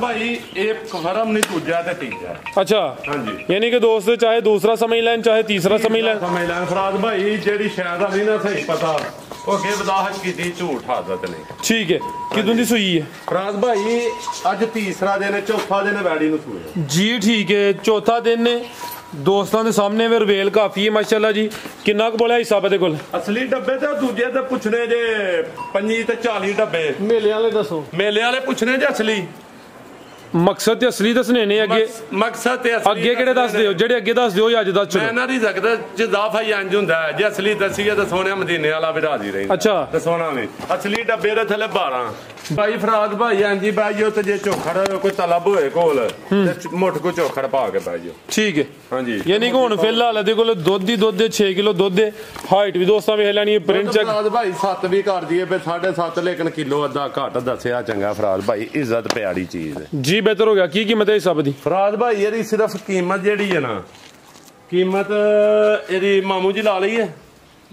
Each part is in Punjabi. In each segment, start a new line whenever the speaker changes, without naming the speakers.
भाई एक फरम नहीं दूजा ते तीजा।
अच्छा
हाँ जी,
यानी कि दोस्त चाहे दूसरा समझ लें चाहे तीसरा समझ लें।
फराज भाई जेडी शायद अभी ना सही पता वो के वदाहत की थी, झूठ आदत नहीं।
ठीक है कितों दी सूई है
फराज भाई? अज तीसरा दिन है, चौथा दिन वैडी नूं सूए
जी। ठीक है चौथा दिन ने दोस्तों के सामने वे रवेल काफी है माशाल्लाह जी। किन्ना क बोलिया हिस्सा दे कोल?
असली डब्बे ते दूजे ते पुछने जे 25 ते 40 डब्बे।
मेले वाले दसो,
मेले वाले पुछने जे असली।
मकसद ते असली दसने ने अगे
मकसद ते असली
अगे केड़े दस दियो, जेड़े अगे दस दियो अज दस
मैं ना नहीं सकदा जदाफा ही इंज हुंदा है, जे असली दसीए ते सोने मदीने वाला भी राजी रही।
अच्छा
ते सोना भी असली डब्बे दे थले 12 भाई फराज भाई इंज ही बैठो ते जे चोखड़ कोई तलब होए कोल ते मुठ को चोखड़ पा के बैठो।
ठीक है
हां जी,
यानी कि हुन फिलहाल दे कोल दुध ही दुध 6 किलो दुध है। हाइट भी दोस्तां वेख लैनी है, प्रिंट चेक
फराज भाई 7 भी कर दिए पे 7.5 लेकिन किलो अद्धा घट दसिया चंगा। फराज भाई इज्जत प्यारी चीज है
जी। बेहतर हो गया की कीमत है सब दी?
फराज भाई ये सिर्फ कीमत जेड़ी है ना, कीमत ये मामू जी ला ली है।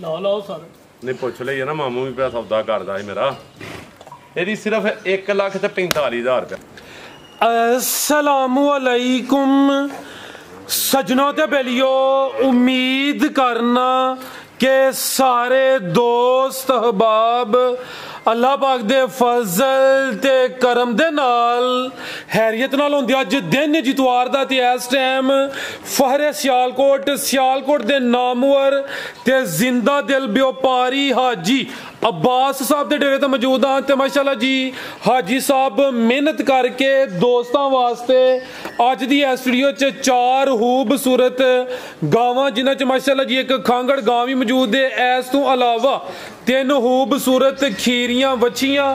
लाओ सारे
नहीं पुछ ली है ना, मामू भी पे सौदा करदा है मेरा। ये सिर्फ 1,45,000 रुपया।
अस्सलामु अलैकुम सजनों ते बेलियो, उम्मीद करना के सारे दोस्त अहबाब अल्लाह पाक दे फजल ते करम दे नाल हैरियत नाल होंदे। अज दिन जितवार दा ते इस टाइम फहरे सियालकोट दे नामवर ते जिंदा दिल व्यापारी हाजी अब्बास साहब दे डेरे ते मौजूद हाँ। ते माशाल्लाह जी हाजी साहब मेहनत करके दोस्तां वास्ते अज दी इस वीडियो च 4 खूबसूरत गावां जिन्हां च माशाल्लाह जी एक खांगड़ गांव भी मौजूद है। इस तो अलावा 3 खूबसूरत खीरियां वछियां,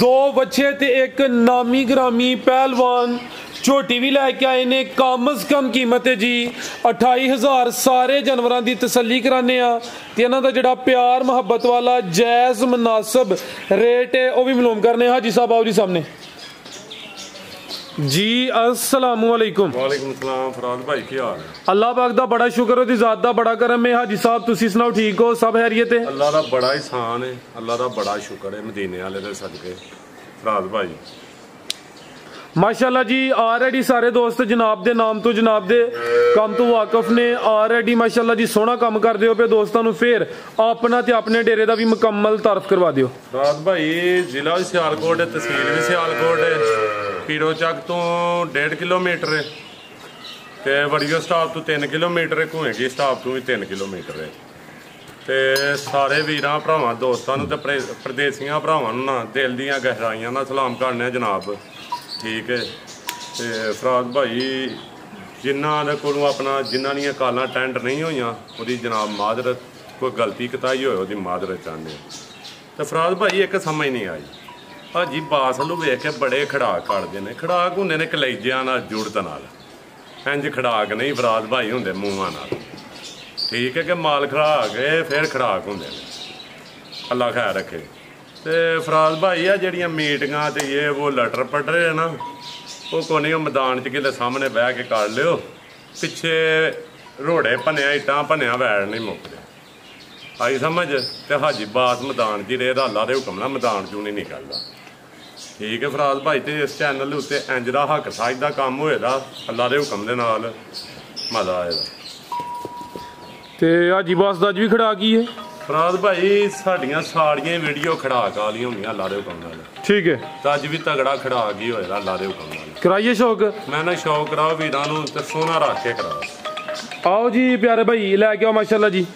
2 बच्चे ते एक नामी ग्रामी पहलवान झोटी भी लैके आए ने। कम अज कम कीमत है जी 28,000। सारे जानवरों की तसल्ली कराने ते इन्हां दा जिहड़ा प्यार मुहब्बत वाला जायज़ मुनासिब रेट है वह भी मालूम करने। हाजी साहब आओ जी सामने जी। अस्सलामु अलैकुम।
वालेकुम सलाम फराज भाई की हाल है?
अल्लाह पाक दा बड़ा शुक्र है, ज़ात दा बड़ा करम है। हाजी साहब तुसी सुनाओ ठीक हो? सब खैरियत है?
अल्लाह दा बड़ा एहसान है, अल्लाह दा बड़ा शुक्र है मदीने वाले दे सदके। फराज भाई
माशाल्लाह जी ऑलरेडी सारे दोस्त जनाब दे नाम तो जनाब दे काम तो वाकफ ने। ऑलरेडी माशाल्लाह जी सोहना काम कर दियो पे दोस्तों नु। फिर अपना ते अपने डेरे दा भी मुकम्मल तारफ करवा दियो।
फराज भाई जिला भी सियालकोट है, तहसील भी सियालकोट है। पीरो चक तो 1.5 किलोमीटर है ते वड़ियो स्टाप तो 3 किलोमीटर है, घुएगी स्टाप तो भी 3 किलोमीटर है। ते सारे वीरां भरावां दोस्तां नु ते परदेसियां भरावां नु ना दिल दियां गहराइयां नाल सलाम करने जनाब। ठीक है ते फराज भाई जिन्हां दे कोलों अपना जिन्हां दियां कालां अटेंड नहीं होईयां ओहदी जनाब माजरत, कोई गलती कताई होए ओहदी माजरत चाहते। तो फराज भाई एक समझ नहीं आई, हाजी बास नूं वेख के बड़े खड़ाक काटदे ने। खड़ाक हुंदे ने कलेजियां नाल जुड़त नाल, इंज खड़ाक नहीं फराज भाई हुंदे मूहां नाल। ठीक है कि माल खड़ाक फिर खड़ाक हुंदे ने, अल्लाह खैर रखे। ते फराज भाई आ जड़ियां मीटिंगां ते ये वो लटर पटर है ना, वो को नहीं मैदान च किते सामने बह के कर लियो। पिछे रोड़े भनिया इट्टां भनिया वैड़ नहीं मुकदे, आई समझ। ते हाजी बास मैदान च रेह, अल्लाह दे हुक्म नाल मैदान चों नहीं निकलदा। ठीक है फराज भाई ते इस चैनल उत्ते इंज दा हक साज दा कम होए दा अल्लाह दे हुक्म दे नाल मजा आएगा।
ते हाजी बास दा अज भी खड़ा की है
फराज भाई साड़ियां साड़ियां वीडियो खड़ाक वाली होंगी अल्लाह दे हुक्म नाल।
ठीक है
तो अज भी तगड़ा खड़ाक ही होएगा अल्लाह दे हुक्म नाल।
कराइए शौक?
मैं ना शौक कराओ वीरां नूं ते सोना रख के कराओ।
आओ जी प्यारे भाई लैके आओ माशाल्लाह जी।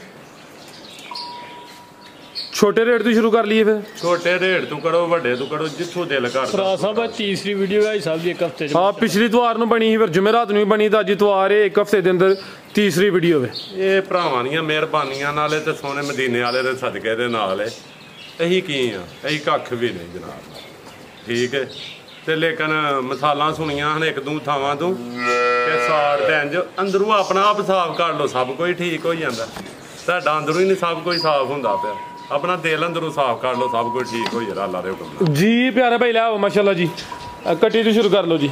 छोटे रेट तो शुरू कर लिए फिर?
छोटे रेट तू करो, वड्डे तू करो, जिथों दिल कर।
फराज साहब तीसरी वीडियो है साहब जी, एक हफ्ते
हाँ पिछली इतवार नूं बनी, फिर जुमेरात नूं भी बनी, तो अज इतवार है, एक हफ्ते के अंदर तीसरी वीडियो है।
ये भरावां दीयां मेहरबानियां नाल ते सोने मदीने वाले दे सदके दे नाल है। अहीं की आ, अहीं कख भी नहीं जनाब। ठीक है ते लेकिन मिसालां सुनियां हन एक दो थावां तो कि साड़ ते इंज अंदरों अपना आप साफ कर लो सब कोई ठीक हो जांदा। साडा अंदरों ही नहीं सब कोई साफ हुंदा पिया, अपना दिल अंदरों साफ कर लो सब कुछ ठीक हो जाएगा अल्लाह दे हुक्म नाल।
जी प्यारे भाई लाओ माशाल्लाह जी, कट्टी तो शुरू कर लो जी।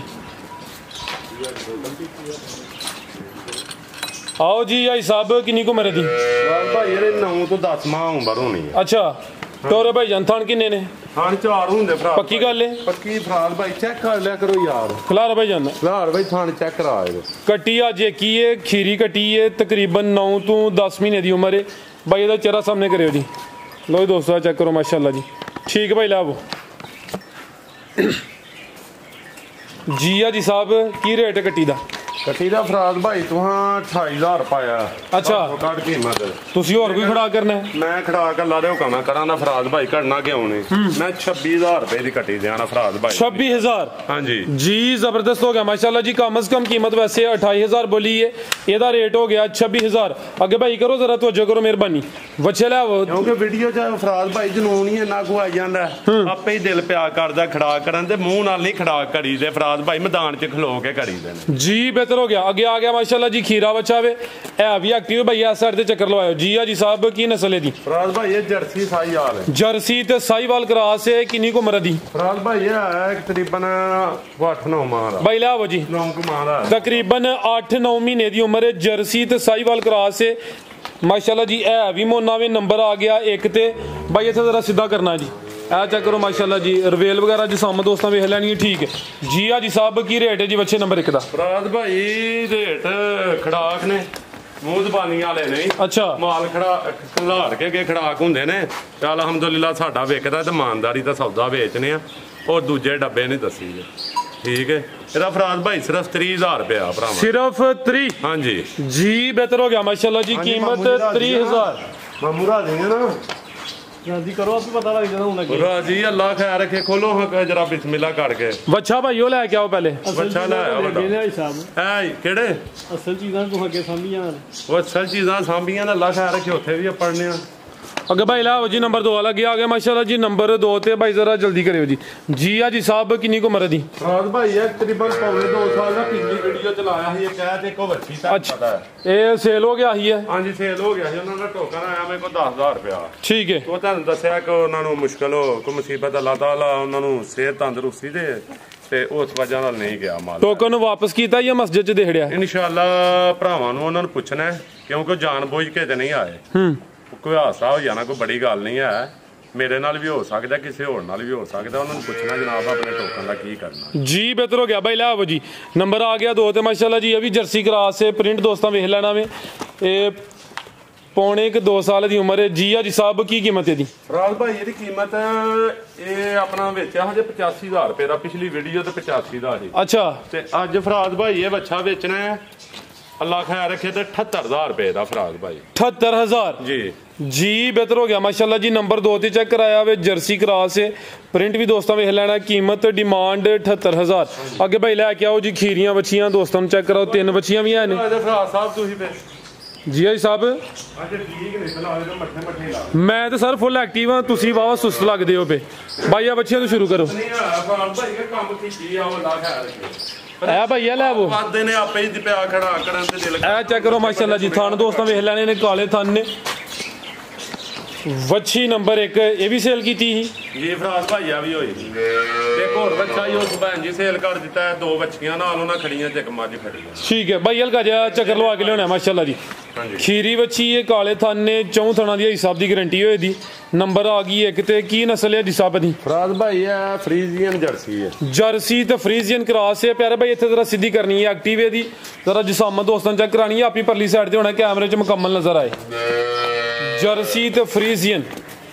आओ जी आई साहब किन्नी को मेरे दी?
भाई ये 9 तो 10 माह उम्र होनी है।
अच्छा ਟੋਰੇ ਭਾਈ ਜਾਨ ਥਣ ਕਿੰਨੇ ਨੇ
ਹਾਂ 4 ਹੁੰਦੇ ਫਰਾਦ
ਪੱਕੀ ਗੱਲ ਹੈ
ਪੱਕੀ ਫਰਾਦ ਭਾਈ ਚੈੱਕ ਕਰ ਲਿਆ ਕਰੋ ਯਾਰ
ਖਲਾਰ ਭਾਈ ਜਾਨ
ਲਾਹਰ ਭਾਈ ਥਾਣ ਚੈੱਕ ਕਰਾ ਇਹਦੇ
ਕੱਟੀ ਅੱਜ ਕੀ ਹੈ ਖੀਰੀ ਕੱਟੀ ਹੈ ਤਕਰੀਬਨ 9 ਤੋਂ 10 ਮਹੀਨੇ ਦੀ ਉਮਰ ਹੈ ਭਾਈ ਇਹਦਾ ਚਿਹਰਾ ਸਾਹਮਣੇ ਕਰਿਓ ਜੀ ਲੋ ਦੋਸਤੋ ਚੈੱਕ ਕਰੋ ਮਾਸ਼ਾਅੱਲਾ ਜੀ ਠੀਕ ਭਾਈ ਲਾਵੋ ਜੀ ਆ ਜੀ ਸਾਹਿਬ ਕੀ ਰੇਟ ਹੈ ਕੱਟੀ ਦਾ
ਕੱਟੀ ਦਾ ਫਰਾਦ ਭਾਈ ਤੁਹਾਂ 28000 ਪਾਇਆ
ਅੱਛਾ।
ਕੱਢ ਕੀਮਤ
ਤੁਸੀਂ ਹੋਰ ਕੋਈ ਖੜਾ ਕਰਨਾ ਹੈ
ਮੈਂ ਖੜਾ ਕੇ ਲਾ ਦਿਓ ਕਮਾ ਕਰਾਂ ਨਾ ਫਰਾਦ ਭਾਈ ਘੜਨਾ ਕਿਉਂ ਨਹੀਂ ਮੈਂ 26000 ਰੁਪਏ ਦੀ ਕੱਟੀ ਦੇਣਾ ਫਰਾਦ ਭਾਈ
26000
ਹਾਂਜੀ
जी जबरदस्त हो गया माशाल्लाह जी कम से कम कीमत वैसे 28000 बोली है ਇਹਦਾ ਰੇਟ ਹੋ ਗਿਆ 26000 ਅੱਗੇ ਭਾਈ ਕਰੋ ਜ਼ਰਾ ਤਵੱਜੋ ਕਰੋ ਮਿਹਰਬਾਨੀ ਵੱਛੇ ਲੈ ਆਵੋ
ਕਿਉਂਕਿ ਵੀਡੀਓ 'ਚ ਫਰਾਦ ਭਾਈ ਜਨੂਨ ਹੀ ਇੰਨਾ ਕੁ ਆਈ ਜਾਂਦਾ ਆਪੇ ਹੀ ਦਿਲ ਪਿਆ ਕਰਦਾ ਖੜਾ ਕਰਨ ਤੇ ਮੂੰਹ ਨਾਲ ਨਹੀਂ ਖੜਾ ਕਰੀ ਦੇ ਫਰਾਦ ਭਾਈ ਮੈਦਾਨ 'ਚ ਖਲੋ ਕੇ ਕਰੀ ਦੇ ਨੇ
जी बेहतर हो गया आगे आ गया माशाल्लाह जी खीरा बच्चा वे ए भी एक्टिव भैया इस साइड ते चक्कर लवायो जी जी साहब की नस्ल है दी
ਫਰਾਦ ਭਾਈ ਇਹ ਜਰਸੀ ਸਾਈ ਹਾਲ ਹੈ
जर्सी ते साहिवाल क्रॉस है किन्नी को उम्र दी
ਫਰਾਦ ਭਾਈ ਇਹ ਹੈ ਤਕਰੀਬਨ 8-9 ਮਾਹ ਦਾ
भाई ले आवो जी
9 ਮਾਹ ਦਾ
तकरीबन 8-9 महीने दी उम्र है जर्सी ते साहिवाल क्रॉस है माशाल्लाह जी ए भी मोना वे नंबर आ गया एक ते भाई इत्थे जरा सीधा करना जी ਇਹ ਚੈੱਕ ਕਰੋ ਮਾਸ਼ਾਅੱਲਾ ਜੀ ਰਵੇਲ ਵਗੈਰਾ ਜੀ ਸਾਹਮਣੇ ਦੋਸਤਾਂ ਵੇਖ ਲੈਣੀ ਠੀਕ ਹੈ ਜੀ ਆ ਜੀ ਸਾਹਿਬ ਕੀ ਰੇਟ ਹੈ ਜੀ ਬੱਚੇ ਨੰਬਰ 1 ਦਾ
ਫਰਾਦ ਭਾਈ ਰੇਟ ਖੜਾਕ ਨੇ ਮੂੰਹ ਜ਼ਬਾਨੀ ਵਾਲੇ ਨਹੀਂ
ਅੱਛਾ
ਮਾਲ ਖੜਾ ਖਲਾੜ ਕੇ ਖੜਾਕ ਹੁੰਦੇ ਨੇ ਤੇ ਅਲਹਮਦੁਲਿਲਾ ਸਾਡਾ ਵਿਕਦਾ ਤੇ ਇਮਾਨਦਾਰੀ ਦਾ ਸੌਦਾ ਵੇਚਨੇ ਆ ਉਹ ਦੂਜੇ ਡੱਬੇ ਨਹੀਂ ਦੱਸੀ ਦੇ ਠੀਕ ਹੈ ਇਹਦਾ ਫਰਾਦ ਭਾਈ ਸਿਰਫ 30000 ਰੁਪਇਆ ਭਰਾਵਾ
ਸਿਰਫ 3
ਹਾਂਜੀ
जी बेहतर हो गया माशाल्लाह जी कीमत 30000
ਮਾਮੂ ਰਾਜੀ ਨੇ ਨਾ
ਜਲਦੀ ਕਰੋ ਆਪੇ ਪਤਾ ਲੱਗ ਜਾਣਾ ਹੁਣ ਅੱਗੇ
ਰਾਜੀ ਅੱਲਾਹ ਖੈਰ ਰੱਖੇ ਖੋਲੋ ਹਾਂ ਜਰਾ ਬਿਸਮਿਲ੍ਲਾ ਕਰਕੇ
ਬੱਚਾ ਭਾਈ ਉਹ ਲੈ ਕੇ ਆਓ ਪਹਿਲੇ
ਬੱਚਾ ਲੈ ਆਇਆ ਵੱਡਾ।
ਭਾਈ ਸਾਹਿਬ
ਐ ਕਿਹੜੇ
ਅਸਲ ਚੀਜ਼ਾਂ ਤੋਂ ਅੱਗੇ ਸਾਂਭੀਆਂ
ਉਹ ਅਸਲ ਚੀਜ਼ਾਂ ਸਾਂਭੀਆਂ ਦਾ ਅੱਲਾਹ ਖੈਰ ਰੱਖੇ ਉੱਥੇ ਵੀ ਪੜਨੇ ਆ
अगर भाई लाओ जी नंबर 2 वाला गया आ गया माशाल्लाह जी नंबर 2 ते भाई जरा जल्दी करियो जी जी आ जी साहब किन्नी को उम्र दी
ਫਰਾਦ ਭਾਈ ਇਹ ਤਕਰੀਬਨ ਪੌਣੇ 2 ਸਾਲ ਦਾ ਪਿਛਲੀ ਵੀਡੀਓ ਚ ਲਾਇਆ ਸੀ ਇਹ ਕਹਿ ਤੇ ਕੋ ਵੱਛੀ ਤਾਂ
अच्छा
ਪਤਾ ਹੈ
ये सेल हो गया ही है
ਹਾਂਜੀ ਸੇਲ ਹੋ ਗਿਆ ਸੀ ਉਹਨਾਂ ਦਾ ਟੋਕਨ ਆਇਆ ਮੇਰੇ ਕੋਲ 10000 ਰੁਪਇਆ
ठीक है
ਉਹ ਤੁਹਾਨੂੰ ਦੱਸਿਆ ਕਿ ਉਹਨਾਂ ਨੂੰ ਮੁਸ਼ਕਲ ਹੋ ਕੋ ਮੁਸੀਬਤ ਅੱਲਾਹ ਤਾਲਾ ਉਹਨਾਂ ਨੂੰ ਸਿਹਤ ਤੰਦਰੁਸਤੀ ਦੇ ਤੇ ਉਸ ਵਜ੍ਹਾ ਨਾਲ ਨਹੀਂ ਗਿਆ ਮਾਲ
टोकन वापस कीता या मस्जिद च देड़िया
ਇਨਸ਼ਾਅੱਲਾ ਭਰਾਵਾਂ ਨੂੰ ਉਹਨਾਂ ਨੂੰ ਪੁੱਛਣਾ ਹੈ ਕਿਉਂਕਿ ਉਹ ਜਾਣ ਬੁੱਝ ਕੇ ਤੇ ਨਹੀਂ ਆਏ ਕੋਈ ਹਾਸਾ ਹੋ ਜਾਣਾ ਕੋਈ ਬੜੀ ਗੱਲ ਨਹੀਂ ਹੈ ਮੇਰੇ ਨਾਲ ਵੀ ਹੋ ਸਕਦਾ ਕਿਸੇ ਹੋਰ ਨਾਲ ਵੀ ਹੋ ਸਕਦਾ ਉਹਨਾਂ ਨੂੰ ਪੁੱਛਣਾ ਜਨਾਬ ਆਪਣੇ ਟੋਕਨ ਦਾ ਕੀ ਕਰਨਾ
जी बेहतर हो गया भाई लाओ जी नंबर आ गया 2 ते माशाल्लाह जी ये भी जर्सी क्रॉस है प्रिंट दोस्तों वेख लेना वे ये पौने 2 साल ਦੀ ਉਮਰ ਹੈ ਜੀ ਆ ਜੀ ਸਾਹਿਬ ਕੀ ਕੀਮਤ ਹੈ ਦੀ
ਫਰਾਦ ਭਾਈ ਇਹਦੀ ਕੀਮਤ ਇਹ ਆਪਣਾ ਵੇਚਿਆ ਹਜੇ 85000 ਰੁਪਏ ਦਾ ਪਿਛਲੀ ਵੀਡੀਓ ਤੇ 85 ਦਾ ਸੀ
अच्छा
ਤੇ ਅੱਜ ਫਰਾਦ ਭਾਈ ਇਹ ਬੱਚਾ ਵੇਚਣਾ ਹੈ ਅੱਲਾਹ ਖੈਰ ਰੱਖੇ ਤੇ 78000 ਰੁਪਏ ਦਾ ਫਰਾਦ ਭਾਈ
78000
ਜੀ
जी बेहतर हो गया माशाल्लाह जी नंबर 2 ते चेक कराया वे जर्सी क्रॉस है प्रिंट भी दोस्तों वेख लेना कीमत डिमांड 78000 आगे भाई लेके आओ जी खीरियां बच्चियां दोस्तों चेक कराओ 3 बच्चियां भी हैं ने
ਇਹਦੇ ਫਰਾਦ ਸਾਹਿਬ ਤੁਸੀਂ ਫਿਰ
जी जी साहब
ਅੱਜ ਠੀਕ ਨਹੀਂ ਬਲਾ ਇਹਦੇ ਮੱਠੇ ਮੱਠੇ ਲਾ
मैं तो सर फुल एक्टिव हाँ तुसी वावा सुस्त लगदे हो पे भाई आ बच्चियां तो शुरू करो
ਨਹੀਂ ਆ ਫਰਾਦ ਭਾਈ ਇਹ ਕੰਮ ਕੀਤੀ ਆ ਉਹ ਅੱਲਾਹ ਖੈਰ ਰੱਖੇ
ए भैया ले वो
ਵਾਦੇ ਨੇ ਆਪੇ ਹੀ ਪਿਆ ਖੜਾ ਕਰਨ ਤੇ ਦਿਲ
ए चेक करो माशाल्लाह जी थान दोस्तों वेख लेने ने काले थान ने वच्छी नंबर 1 ये भी सेल की थी
ਜੀ ਫਰਾਦ ਭਾਈਆ ਵੀ ਹੋਈ ਸੀ ਤੇ ਇੱਕ ਹੋਰ ਬੱਚਾ ਹੀ ਉਸ ਭੈਣ ਜੀ ਸੇਲ ਕਰ ਦਿੱਤਾ ਹੈ 2 ਬੱਚੀਆਂ ਨਾਲ ਉਹਨਾਂ ਖੜੀਆਂ ਤੇ ਇੱਕ ਮੱਝ ਖੜੀ ਹੈ
ठीक है भाई हल्का जा चक्कर लवा के लिया माशाल्लाह जी
ਹਾਂਜੀ
खीरी बच्ची है काले थान ने 4 थाना दी हिसाब दी गारंटी होई दी नंबर आ गई एक ते की नस्ल है जी साहब दी
ਫਰਾਦ ਭਾਈ ਇਹ ਫਰੀਜ਼ੀਅਨ ਜਰਸੀ ਹੈ
जर्सी ते फ्रीजियन क्रॉस है प्यारे भाई इत्थे जरा सीधी करनी है एक्टिव है दी जरा जिसामत दोस्तों चेक करानी है आपी परली साइड ते होना कैमरे च मुकम्मल नजर आए जर्सी ते फ्रीजियन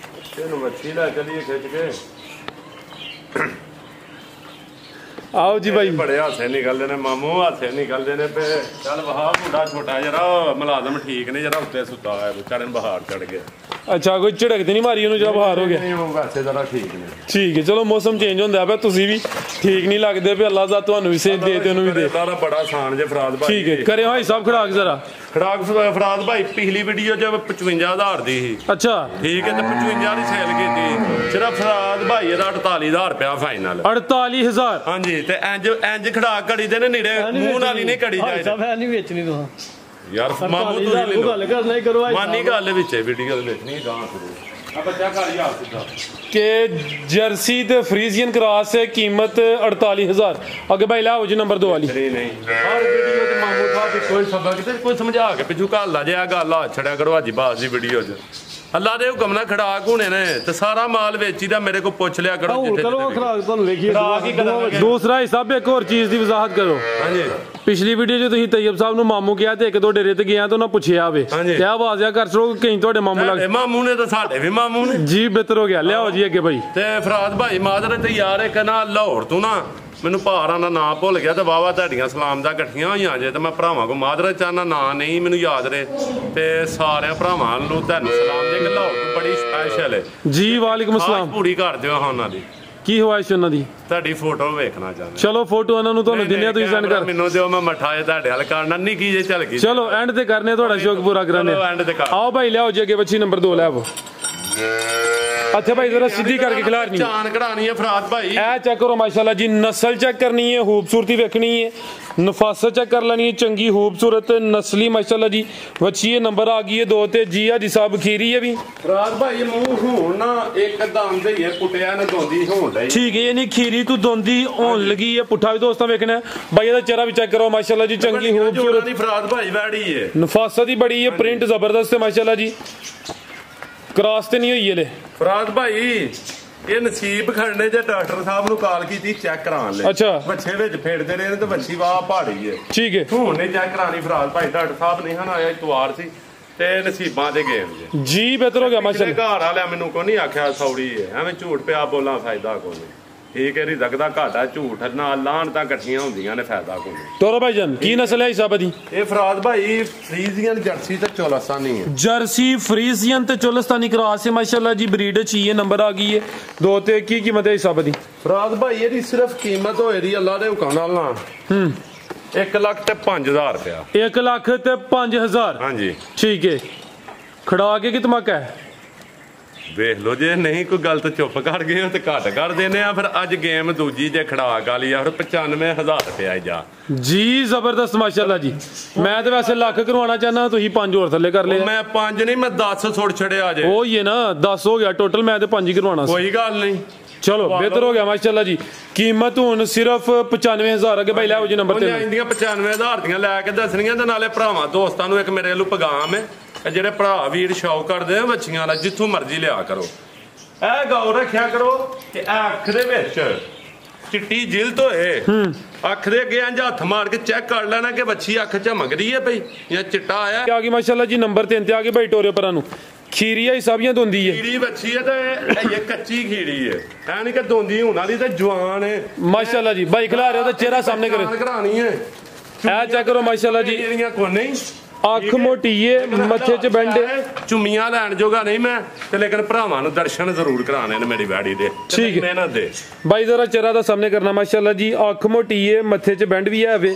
ਇਹਨੂੰ ਬੱਚੀ ਲੈ ਚਲੀਏ ਖਿੱਚ ਕੇ
आओ जी भाई
ਬੜੇ ਹਾਸੇ ਨਿਕਲਦੇ ਨੇ ਮਾਮੂ ਹਾਸੇ ਨਿਕਲਦੇ ਨੇ ਪੇ ਚੱਲ ਵਹਾ ਮੁੰਡਾ ਛੋਟਾ ਜਰਾ ਮੁਲਾਜ਼ਮ ਠੀਕ ਨੇ ਜਰਾ ਉੱਤੇ ਸੁੱਤਾ ਹੈ ਵਿਚਾਰੇ ਨੂੰ ਬਹਾਰ ਚੜ ਗਿਆ
अच्छा कोई झड़क ते नहीं मारी ਉਹਨੂੰ जब बाहर हो गया
ਨਹੀਂ ਉਹ ਵੈਸੇ ਜਰਾ ਠੀਕ ਨੇ
ठीक है चलो मौसम चेंज ਹੁੰਦਾ ਪਿਆ ਤੁਸੀਂ ਵੀ ਠੀਕ ਨਹੀਂ ਲੱਗਦੇ ਪਏ ਅੱਲਾਹ ਦਾ ਤੁਹਾਨੂੰ ਵੀ ਸੇਧ ਦੇ ਤੇ ਉਹਨੂੰ ਵੀ ਦੇ
ਦਾ ਬੜਾ ਆਸਾਨ ਜੇ ਫਰਾਦ ਭਾਈ
ठीक है करे भाई साहब खड़ा के जरा
ਖੜਾਕ ਫਰਾਦ ਭਾਈ ਪਿਛਲੀ ਵੀਡੀਓ 'ਚ 55000 ਦੀ ਸੀ
अच्छा
ਠੀਕ ਹੈ ਤੇ 55 ਦੀ ਸੇਲ ਕੀਤੀ ਸਿਰਫ ਫਰਾਦ ਭਾਈ ਇਹਦਾ 48000 ਰੁਪਇਆ ਫਾਈਨਲ
48000
ਹਾਂਜੀ ਤੇ ਇੰਜ ਖੜਾਕ ਘੜੀ ਦੇ ਨੇ ਨੇੜੇ ਮੂੰਹ ਨਾਲ ਹੀ ਨਹੀਂ ਘੜੀ
ਭਾਈ
ਜਾਏ
ਸਾਹਿਬ ਹੈ ਨਹੀਂ ਵੇਚਣੀ ਤੁਹਾਂ
ਯਾਰ ਮਾਮੂ ਤੁਸੀਂ ਲੈ ਲਓ
ਗੱਲ ਕਰਨਾ ਹੀ ਕਰੋ ਭਾਈ
ਮਾਨੀ ਗੱਲ ਵਿੱਚ ਵੀਡੀਓ ਦੇ ਵਿੱਚ ਨਹੀਂ ਗਾਂ ਸ਼ੁਰੂ ਆ ਬੱਚਾ ਘਰ ਹੀ ਆ ਸਿੱਧਾ
के जर्सी ते फ्रीजियन क्रॉस है कीमत 48000 आगे भाई लाओ जी नंबर 2 वाली
ਨਹੀਂ ਹਰ ਵੀਡੀਓ ਤੇ ਮਾਮੂ ਸਾਹਿਬ ਦੀ ਕੋਈ ਸਬਕ ਤੇ ਕੋਈ ਸਮਝਾ ਕੇ ਪਿੱਛੂ ਘਾਲਾ ਜਿਆ ਗੱਲ ਆ ਛੜਿਆ ਕਰੋ ਅੱਜ ਬਾਸ ਦੀ ਵੀਡੀਓ 'ਚ ਅੱਲਾ ਦੇ ਹੁਕਮ ਨਾਲ ਖੜਾਕ ਹੋਣੇ ਨੇ ਤੇ ਸਾਰਾ ਮਾਲ ਵੇਚੀਦਾ ਮੇਰੇ ਕੋਲ ਪੁੱਛ ਲਿਆ ਕਰੋ
ਹੁਣ ਕਰੋ ਖਰਾਕ ਤੁਹਾਨੂੰ ਵੇਖੀਏ
ਖੜਾਕ ਹੀ ਕਰਾਂਗੇ।
ਦੂਸਰਾ ਹਿੱਸਾ ਇੱਕ ਹੋਰ ਚੀਜ਼ ਦੀ ਵਜ਼ਾਹਤ ਕਰੋ।
ਹਾਂਜੀ
ਪਿਛਲੀ ਵੀਡੀਓ 'ਚ ਤੁਸੀਂ ਤੈयब ਸਾਹਿਬ ਨੂੰ ਮਾਮੂ ਕਿਹਾ ਤੇ ਇੱਕ ਦੋ ਡੇਰੇ ਤੇ ਗਿਆ ਤਾਂ ਉਹਨਾਂ ਪੁੱਛਿਆ ਵੇ
ਹਾਂਜੀ।
ਤੇ ਆਵਾਜ਼ ਆ ਕਰ ਛੋ ਕਈ ਤੁਹਾਡੇ ਮਾਮੂ ਲੱਗ
ਸਾਡੇ ਮਾਮੂ ਨੇ ਤਾਂ ਸਾਡੇ ਵੀ ਮਾਮੂ ਨੇ
ਜੀ ਬਿਹਤਰ ਹੋ ਗਿਆ ਲਿਆਓ ਜੀ ਅੱਗੇ ਭਾਈ।
ਤੇ ਫਰਾਦ ਭਾਈ ਮਾਦਰ ਤੇ ਯਾਰ ਇੱਕ ਨਾ ਲਾਹੌਰ ਤੋਂ ਨਾ ਮੈਨੂੰ ਭਾਰਾਂ ਦਾ ਨਾਂ ਭੁੱਲ ਗਿਆ ਤੇ ਵਾਵਾ ਤੁਹਾਡੀਆਂ ਸਲਾਮ ਦਾ ਇਕੱਠੀਆਂ ਹੋਈਆਂ ਜੇ ਤੇ ਮੈਂ ਭਰਾਵਾਂ ਕੋ ਮਾਦਰ ਚਾਹਨਾ ਨਾਂ ਨਹੀਂ ਮੈਨੂੰ ਯਾਦ ਰਹੇ ਤੇ ਸਾਰਿਆਂ ਭਰਾਵਾਂ ਨੂੰ ਤੁਹਾਨੂੰ ਸਲਾਮ ਦੇ ਕਿ ਲਾਹੌਰ ਤੋਂ ਬੜੀ ਸਪੈਸ਼ਲ ਹੈ
ਜੀ ਵਾਲੇਕੁਮ ਅਸਲਾਮ।
ਪੂਰੀ ਕਰ ਦਿਓ ਹਾਂ ਉਹਨਾਂ ਦੀ
ਕੀ ਹਵਾਇਸ਼ ਉਹਨਾਂ ਦੀ?
ਤੁਹਾਡੀ ਫੋਟੋ ਵੇਖਣਾ ਚਾਹੁੰਦਾ।
ਚਲੋ ਫੋਟੋ ਉਹਨਾਂ ਨੂੰ ਤੁਹਾਨੂੰ ਦਿੰਦੇ ਆ ਤੁਸੀਂ ਸੈਂਡ ਕਰ
ਮੈਨੂੰ ਦਿਓ ਮੈਂ ਮਠਾ ਜੇ ਤੁਹਾਡੇ ਹਲ ਕਰਨਾ ਨਹੀਂ ਕੀ ਜੇ ਚੱਲ ਗਈ।
ਚਲੋ ਐਂਡ ਤੇ ਕਰਨੇ ਤੁਹਾਡਾ ਸ਼ੌਕ ਪੂਰਾ ਕਰਾਣੇ।
ਚਲੋ ਐਂਡ ਤੇ ਕਰ
ਆਓ ਭਾਈ ਲਿਆਓ ਜੀ ਅੱਗੇ ਬੱਚੀ ਨੰਬਰ 2 ਲੈ ਆਵੋ। ਅੱਛਾ ਭਾਈ जरा ਸਿੱਧੀ ਕਰਕੇ ਖਿਲਾਰਨੀ
ਚਾਨ ਕਢਾਣੀ ਹੈ ਫਰਾਦ ਭਾਈ।
ਇਹ ਚੈੱਕ ਕਰੋ ਮਾਸ਼ਾਅੱਲਾ ਜੀ ਨਸਲ ਚੈੱਕ ਕਰਨੀ ਹੈ ਖੂਬਸੂਰਤੀ ਵੇਖਣੀ ਹੈ ਨਫਾਸਤ ਚੈੱਕ ਕਰ ਲੈਣੀ ਹੈ ਚੰਗੀ ਖੂਬਸੂਰਤ ਨਸਲੀ ਮਾਸ਼ਾਅੱਲਾ ਜੀ ਵੱਛੀ ਨੰਬਰ ਆ ਗਈ ਹੈ 2 ਤੇ ਜੀ ਆ ਜੀ ਸਾਹਿਬ ਖੀਰੀ ਹੈ ਵੀ
ਫਰਾਦ ਭਾਈ ਮੂੰਹ ਹੋਣ ਨਾ ਇੱਕ ਦਮ ਦੇ ਹੀ ਕੁੱਟਿਆ ਨਾ ਦੋਂਦੀ ਹੋਣ ਡਈ
ਠੀਕ ਹੈ ਯਾਨੀ ਖੀਰੀ ਤੂੰ ਦੋਂਦੀ ਹੋਣ ਲੱਗੀ ਹੈ ਪੁੱਠਾ ਵੀ ਦੋਸਤਾਂ ਵੇਖਣਾ ਭਾਈ ਇਹਦਾ ਚਿਹਰਾ ਵੀ ਚੈੱਕ ਕਰੋ ਮਾਸ਼ਾਅੱਲਾ ਜੀ ਚੰਗੀ ਖੂਬਸੂਰਤ
ਦੀ ਫਰਾਦ ਭਾਈ ਵੈੜੀ ਹੈ
ਨਫਾਸਤ ਹੀ ਬੜੀ ਹੈ ਪ੍ਰਿੰਟ ਜ਼ਬਰਦਸਤ ਹੈ ਮਾਸ਼ਾਅੱਲਾ ਜੀ ਕ੍ਰਾਸ ਤੇ ਨਹੀਂ ਹੋਈ ਇਹਲੇ
ਫਰਾਦ ਭਾਈ ਇਹ ਨਸੀਬ ਖੜਨੇ ਜੇ ਡਾਕਟਰ ਸਾਹਿਬ ਨੂੰ ਕਾਲ ਕੀਤੀ ਚੈੱਕ ਕਰਾਉਣ ਲਈ।
ਅੱਛਾ
ਬੱਚੇ ਵਿੱਚ ਫੇੜਦੇ ਰਹੇ ਨੇ ਤੇ ਬੱਚੀ ਵਾਹ ਪਹਾੜੀ ਹੈ
ਠੀਕ ਹੈ
ਹੁਣ ਨਹੀਂ ਚੈੱਕ ਕਰਾਣੀ ਫਰਾਦ ਭਾਈ ਡਾਕਟਰ ਸਾਹਿਬ ਨਹੀਂ ਹਨ ਆਇਆ ਇਤਵਾਰ ਸੀ ਤੇ ਨਸੀਬਾਂ ਦੇ ਗੇਮ
ਜੀ ਬਿਹਤਰ ਹੋ ਗਿਆ ਮਾਸ਼ਾਅੱਲਾ।
ਘਰ ਵਾਲਿਆ ਮੈਨੂੰ ਕੋਈ ਨਹੀਂ ਆਖਿਆ ਸੌੜੀ ਹੈ ਐਵੇਂ ਝੂਠ ਪਿਆ ਬੋਲਾਂ ਫਾਇਦਾ ਕੋਈ ਨਹੀਂ ਠੀਕ ਹੈ ਰਿਜ਼ਕ ਦਾ ਘਾਟਾ ਝੂਠ ਨਾਲ ਲਾਣ ਤਾਂ ਇਕੱਠੀਆਂ ਹੁੰਦੀਆਂ ਨੇ ਫਾਇਦਾ ਕੋਈ ਨਹੀਂ।
ਤੋਰਾ ਭਾਈ ਜਾਨ ਕੀ ਨਸਲ ਹੈ ਹਿਸਾਬ ਦੀ?
ਇਹ ਫਰਾਦ ਭਾਈ ਫਰੀਜ਼ੀਅਨ ਜਰਸੀ ਤੇ ਚੋਲਾਸਾਨੀ ਹੈ
ਜਰਸੀ ਫਰੀਜ਼ੀਅਨ ਤੇ ਚੋਲਸਤਾਨੀ ਕ੍ਰਾਸ ਹੈ ਮਾਸ਼ਾਅੱਲਾ ਜੀ ਬਰੀਡ चाहिए ਨੰਬਰ ਆ ਗਈ ਹੈ 2 ਤੇ ਕੀ ਕੀਮਤ ਹੈ ਹਿਸਾਬ ਦੀ?
ਫਰਾਦ ਭਾਈ ਇਹਦੀ ਸਿਰਫ ਕੀਮਤ ਹੋਏ ਦੀ ਅੱਲਾ ਦੇ ਹੁਕਮ ਨਾਲ ਨਾ 1,05,000 ਰੁਪਇਆ।
1,05,000
ਹਾਂਜੀ
ਠੀਕ ਹੈ ਖੜਾ ਕੇ ਕਿ ਧਮਾਕਾ ਹੈ?
ਵੇਖ ਲੋ ਜੇ ਨਹੀਂ ਕੋਈ ਗਲਤ ਚੁੱਪ ਕਰ ਗਏ ਤੇ ਘੱਟ ਕਰ ਦੇਨੇ ਆ ਫਿਰ ਅੱਜ ਗੇਮ ਦੂਜੀ ਜੇ ਖੜਾਕ ਵਾਲੀ ਆ ਫਿਰ 95,000 ਰੁਪਇਆ ਜਾ
ਜੀ ਜ਼ਬਰਦਸਤ ਮਾਸ਼ਾਅੱਲਾ ਜੀ। ਮੈਂ ਤੇ ਵੈਸੇ ਲੱਖ ਕਰਵਾਉਣਾ ਚਾਹਨਾ ਤੁਸੀਂ 5 ਹੋਰ ਥੱਲੇ ਕਰ ਲਿਆ।
ਮੈਂ 5 ਨਹੀਂ ਮੈਂ 10 ਸੁੱਟ ਛੜਿਆ ਜੇ
ਉਹ ਹੀ ਹੈ ਨਾ 10 ਹੋ ਗਿਆ ਟੋਟਲ ਮੈਂ ਤੇ 5 ਹੀ ਕਰਵਾਉਣਾ ਸੀ।
ਕੋਈ ਗੱਲ ਨਹੀਂ
ਚਲੋ ਬਿਹਤਰ ਹੋ ਗਿਆ ਮਾਸ਼ਾਅੱਲਾ ਜੀ। ਕੀਮਤ ਹੁਣ ਸਿਰਫ 95,000 ਅੱਗੇ ਭਾਈ ਲੈ ਜੀ ਨੰਬਰ 3
ਇੰਡੀਆਂ 95,000 ਦੀਆਂ ਲੈ ਕੇ ਦੱਸਣੀਆਂ ਤੇ ਨਾਲੇ ਭਰਾਵਾਂ ਦੋਸਤਾਂ ਨੂੰ ਇੱਕ ਮੇਰੇ ਵੱਲੋਂ ਪੈਗਾਮ ਹੈ ਜਿਹੜੇ ਭਰਾ ਵੀਰ ਸ਼ੌਕ ਕਰਦੇ ਆ ਬੱਚੀਆਂ ਦਾ ਜਿੱਥੋਂ ਮਰਜ਼ੀ ਲਿਆ ਕਰੋ ਇਹ ਗੌਰ ਰੱਖਿਆ ਕਰੋ ਕਿ ਇਹ ਅੱਖ ਦੇ ਵਿੱਚ ਚਿੱਟੀ ਜਿਲਦ ਹੋਏ ਅੱਖ ਦੇ ਅੱਗੇ ਇੰਜ ਹੱਥ ਮਾਰ ਕੇ ਚੈੱਕ ਕਰ ਲੈਣਾ ਕਿ ਬੱਚੀ ਅੱਖ ਝਮਕ ਰਹੀ ਹੈ ਭਈ ਜਾਂ ਚਿੱਟਾ ਆਇਆ
ਆ ਗਈ ਮਾਸ਼ਾਅੱਲਾ ਜੀ ਨੰਬਰ 3 ਤੇ ਆ ਗਏ ਭਾਈ ਟੋਰੇ ਪਰਾਂ ਨੂੰ ਖੀਰੀਆ ਹਿਸਾਬੀਆਂ ਦੋਂਦੀ ਹੈ
ਖੀਰੀ ਬੱਚੀ ਹੈ ਤੇ ਇਹ ਕੱਚੀ ਖੀਰੀ ਹੈ ਐ ਨਹੀਂ ਕਿ ਦੋਂਦੀ ਹੋਣ ਵਾਲੀ ਤੇ ਜਵਾਨ ਹੈ
ਮਾਸ਼ਾਅੱਲਾ ਜੀ ਭਾਈ ਖਿਲਾ ਰਿਹਾ ਤਾਂ ਚਿਹਰਾ ਸਾਹਮਣੇ ਕਰੇ
ਕਰਾਣੀ ਹੈ
ਇਹ ਚੈੱਕ ਕਰੋ ਮਾਸ਼ਾਅੱਲਾ ਜੀ
ਜਿਹੜੀਆਂ ਕੋਈ ਨਹੀਂ
ਅੱਖ ਮੋਟੀ ਏ ਮੱਥੇ 'ਚ ਬੈਂਡ
ਚੁੰਮੀਆਂ ਲੈਣ ਜੋਗਾ ਨਹੀਂ ਮੈਂ ਤੇ ਲੇਕਿਨ ਭਰਾਵਾਂ ਨੂੰ ਦਰਸ਼ਨ ਜ਼ਰੂਰ ਕਰਾਣੇ ਨੇ ਮੇਰੀ ਵਾੜੀ ਦੇ
ਠੀਕ ਹੈ
ਮਿਹਨਤ ਦੇ
ਭਾਈ ਜ਼ਰਾ ਚਿਹਰਾ ਦਾ ਸਾਹਮਣੇ ਕਰਨਾ ਮਾਸ਼ਾਅੱਲਾ ਜੀ ਅੱਖ ਮੋਟੀ ਏ ਮੱਥੇ 'ਚ ਬੈਂਡ ਵੀ ਹੈ ਵੇ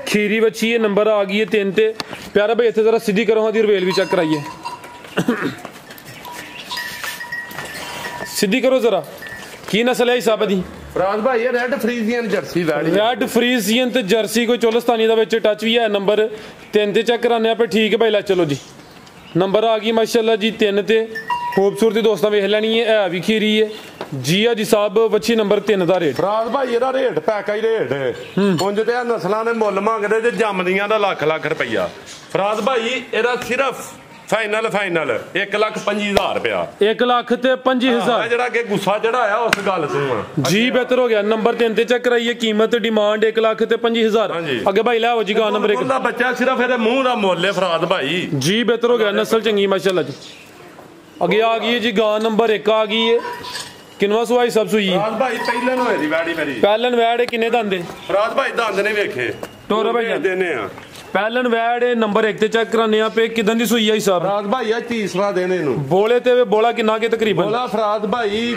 ਖੀਰੀ ਬੱਚੀ ਏ ਨੰਬਰ ਆ ਗਈ ਏ 3 ਤੇ ਪਿਆਰਾ ਭਾਈ ਇੱਥੇ ਜ਼ਰਾ ਸਿੱਧੀ ਕਰੋ ਹਾਂ ਦੀ ਰਵੇਲ ਵੀ ਚੈੱਕ ਕਰਾਈਏ ਸਿੱਧੀ ਕਰੋ ਜ਼ਰਾ ਕੀ ਨਸਲ ਹੈ ਹਿਸਾਬ ਦੀ?
ਫਰਾਜ਼ ਭਾਈ ਇਹ ਰੈੱਡ ਫਰੀਜ਼ੀਅਨ ਜਰਸੀ ਵਾਲੀ
ਰੈੱਡ ਫਰੀਜ਼ੀਅਨ ਤੇ ਜਰਸੀ ਕੋਈ ਚੋਲਸਤਾਨੀ ਦਾ ਵਿੱਚ ਟੱਚ ਵੀ ਹੈ ਨੰਬਰ 3 ਤੇ ਚੈੱਕ ਕਰਾਨੇ ਆਪੇ ਠੀਕ ਹੈ ਭਾਈ ਲੈ ਚਲੋ ਜੀ ਨੰਬਰ ਆ ਗਈ ਮਾਸ਼ਾਅੱਲਾ ਜੀ 3 ਤੇ ਖੂਬਸੂਰਤੀ ਦੋਸਤਾਂ ਵੇਖ ਲੈਣੀ ਹੈ ਇਹ ਵੀ ਖੀਰੀ ਹੈ ਜੀ ਆ ਜੀ ਸਾਹਿਬ ਵੱਛੀ ਨੰਬਰ 3 ਦਾ ਰੇਟ।
ਫਰਾਜ਼ ਭਾਈ ਇਹਦਾ ਰੇਟ ਪੈਕਾ ਹੀ ਰੇਟ ਉਂਝ ਤੇ ਇਹ ਨਸਲਾਂ ਦੇ ਮੁੱਲ ਮੰਗਦੇ ਜੇ ਜੰਮਦੀਆਂ ਦਾ ਲੱਖ ਰੁਪਈਆ। ਫਰਾਜ਼ ਭਾਈ ਇਹਦਾ ਸਿਰਫ ਫਾਈਨਲ 1,25,000 ਰੁਪਇਆ
1,25,000
ਜਿਹੜਾ ਕਿ ਗੁੱਸਾ ਚੜਾਇਆ ਉਸ ਗੱਲ ਤੋਂ
ਜੀ ਬਿਹਤਰ ਹੋ ਗਿਆ ਨੰਬਰ 3 ਤੇ ਚੈੱਕ ਕਰਾਈਏ ਕੀਮਤ ਡਿਮਾਂਡ 1,25,000 ਅੱਗੇ ਭਾਈ ਲੈ ਹੋ ਜੀ ਗਾ ਨੰਬਰ 1
ਦਾ ਬੱਚਾ ਸਿਰਫ ਇਹਦੇ ਮੂੰਹ ਦਾ ਮੁੱਲ ਹੈ ਫਰਾਜ਼ ਭਾਈ
ਜੀ ਬਿਹਤਰ ਹੋ ਗਿਆ ਨਸਲ ਚੰਗੀ ਮਾਸ਼ਾਅੱਲਾ ਜੀ। ਅੱਗੇ ਆ ਗਈ ਹੈ ਜੀ ਗਾਂ ਨੰਬਰ 1 ਆ ਗਈ ਹੈ ਕਿੰਨਵਾ ਸੁਆਈ ਸਭ ਸੂਈ
ਫਰਾਜ਼ ਭਾਈ ਪਹਿਲਾਂ ਹੋਏ ਦੀ ਵੈੜੀ ਮੇਰੀ
ਪਹਿਲਨ ਵੈੜ ਕਿੰਨੇ ਦੰਦੇ
ਫਰਾਜ਼ ਭਾਈ ਦੰਦ ਨੇ ਵੇਖੇ
ਟੋਰਾ ਭਾਈ
ਦੇਨੇ ਆ
ਪਹਿਲਨ ਵੈੜ ਨੰਬਰ 1 ਤੇ ਚੈੱਕ ਕਰਾਨੇ ਆ ਪੇ ਕਿਦਾਂ ਦੀ ਸੂਈ ਆ ਹਿਸਾਬ
ਫਰਾਜ਼ ਭਾਈ ਆ ਤੀਸਰਾ ਦਿਨ ਇਹਨੂੰ
ਬੋਲੇ ਤੇ ਬੋਲਾ ਕਿੰਨਾ ਕੇ ਤਕਰੀਬਨ
ਬੋਲਾ ਫਰਾਜ਼ ਭਾਈ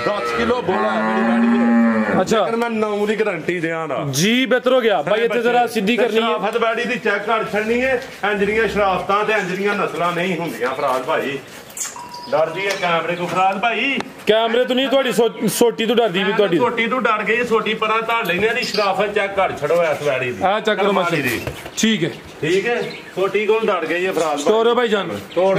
10 ਕਿਲੋ ਬੋਲਾ ਮੇਰੀ ਵੈੜੀ ਹੈ
ਅੱਛਾ
ਲੇਕਿਨ ਮੈਂ 9 ਦੀ ਗਾਰੰਟੀ ਦਿਆਂ ਦਾ ਜੀ
ਬਿਹਤਰ ਹੋ ਗਿਆ ਭਾਈ ਇੱਥੇ ਜ਼ਰਾ ਸਿੱਧੀ ਕਰਨੀ ਹੈ
ਸ਼ਰਾਫਤ ਵੈੜੀ ਦੀ ਚੈੱਕ ਕਰ ਛੱਡਣੀ ਹੈ ਇੰਜਰੀਆਂ ਸ਼ਰਾਫਤਾਂ ਤੇ ਇੰਜਰੀਆਂ ਨਸਲਾਂ ਨਹੀਂ ਹੁੰਦੀਆਂ ਫਰਾਜ਼ ਭਾਈ ਡਰਦੀ ਹੈ ਕੈਮਰੇ ਤੋਂ ਫਰਾਜ਼ ਭਾਈ
ਕੈਮਰੇ ਤੋਂ ਨਹੀਂ, ਤੁਹਾਡੀ ਸੋਟੀ ਤੋਂ ਡਰਦੀ ਵੀ ਤੁਹਾਡੀ।
ਛੋਟੀ ਤੋਂ ਡਰ ਗਈ, ਛੋਟੀ ਪਰਾਂ ਧਰ ਲੈਨੇ ਦੀ ਸ਼ਰਾਫਤ ਚੈੱਕ ਕਰ ਛੜੋ ਇਸ ਵੈੜੀ ਦੀ।
ਆ ਚੱਕ ਲਓ ਮਾਸ਼ਾ ਠੀਕ ਹੈ
ਠੀਕ ਹੈ, ਛੋਟੀ ਕੋਲ ਡਰ ਗਈ ਹੈ ਫਰਾਦ
ਤੋਰੋ ਭਾਈ ਜਾਨ।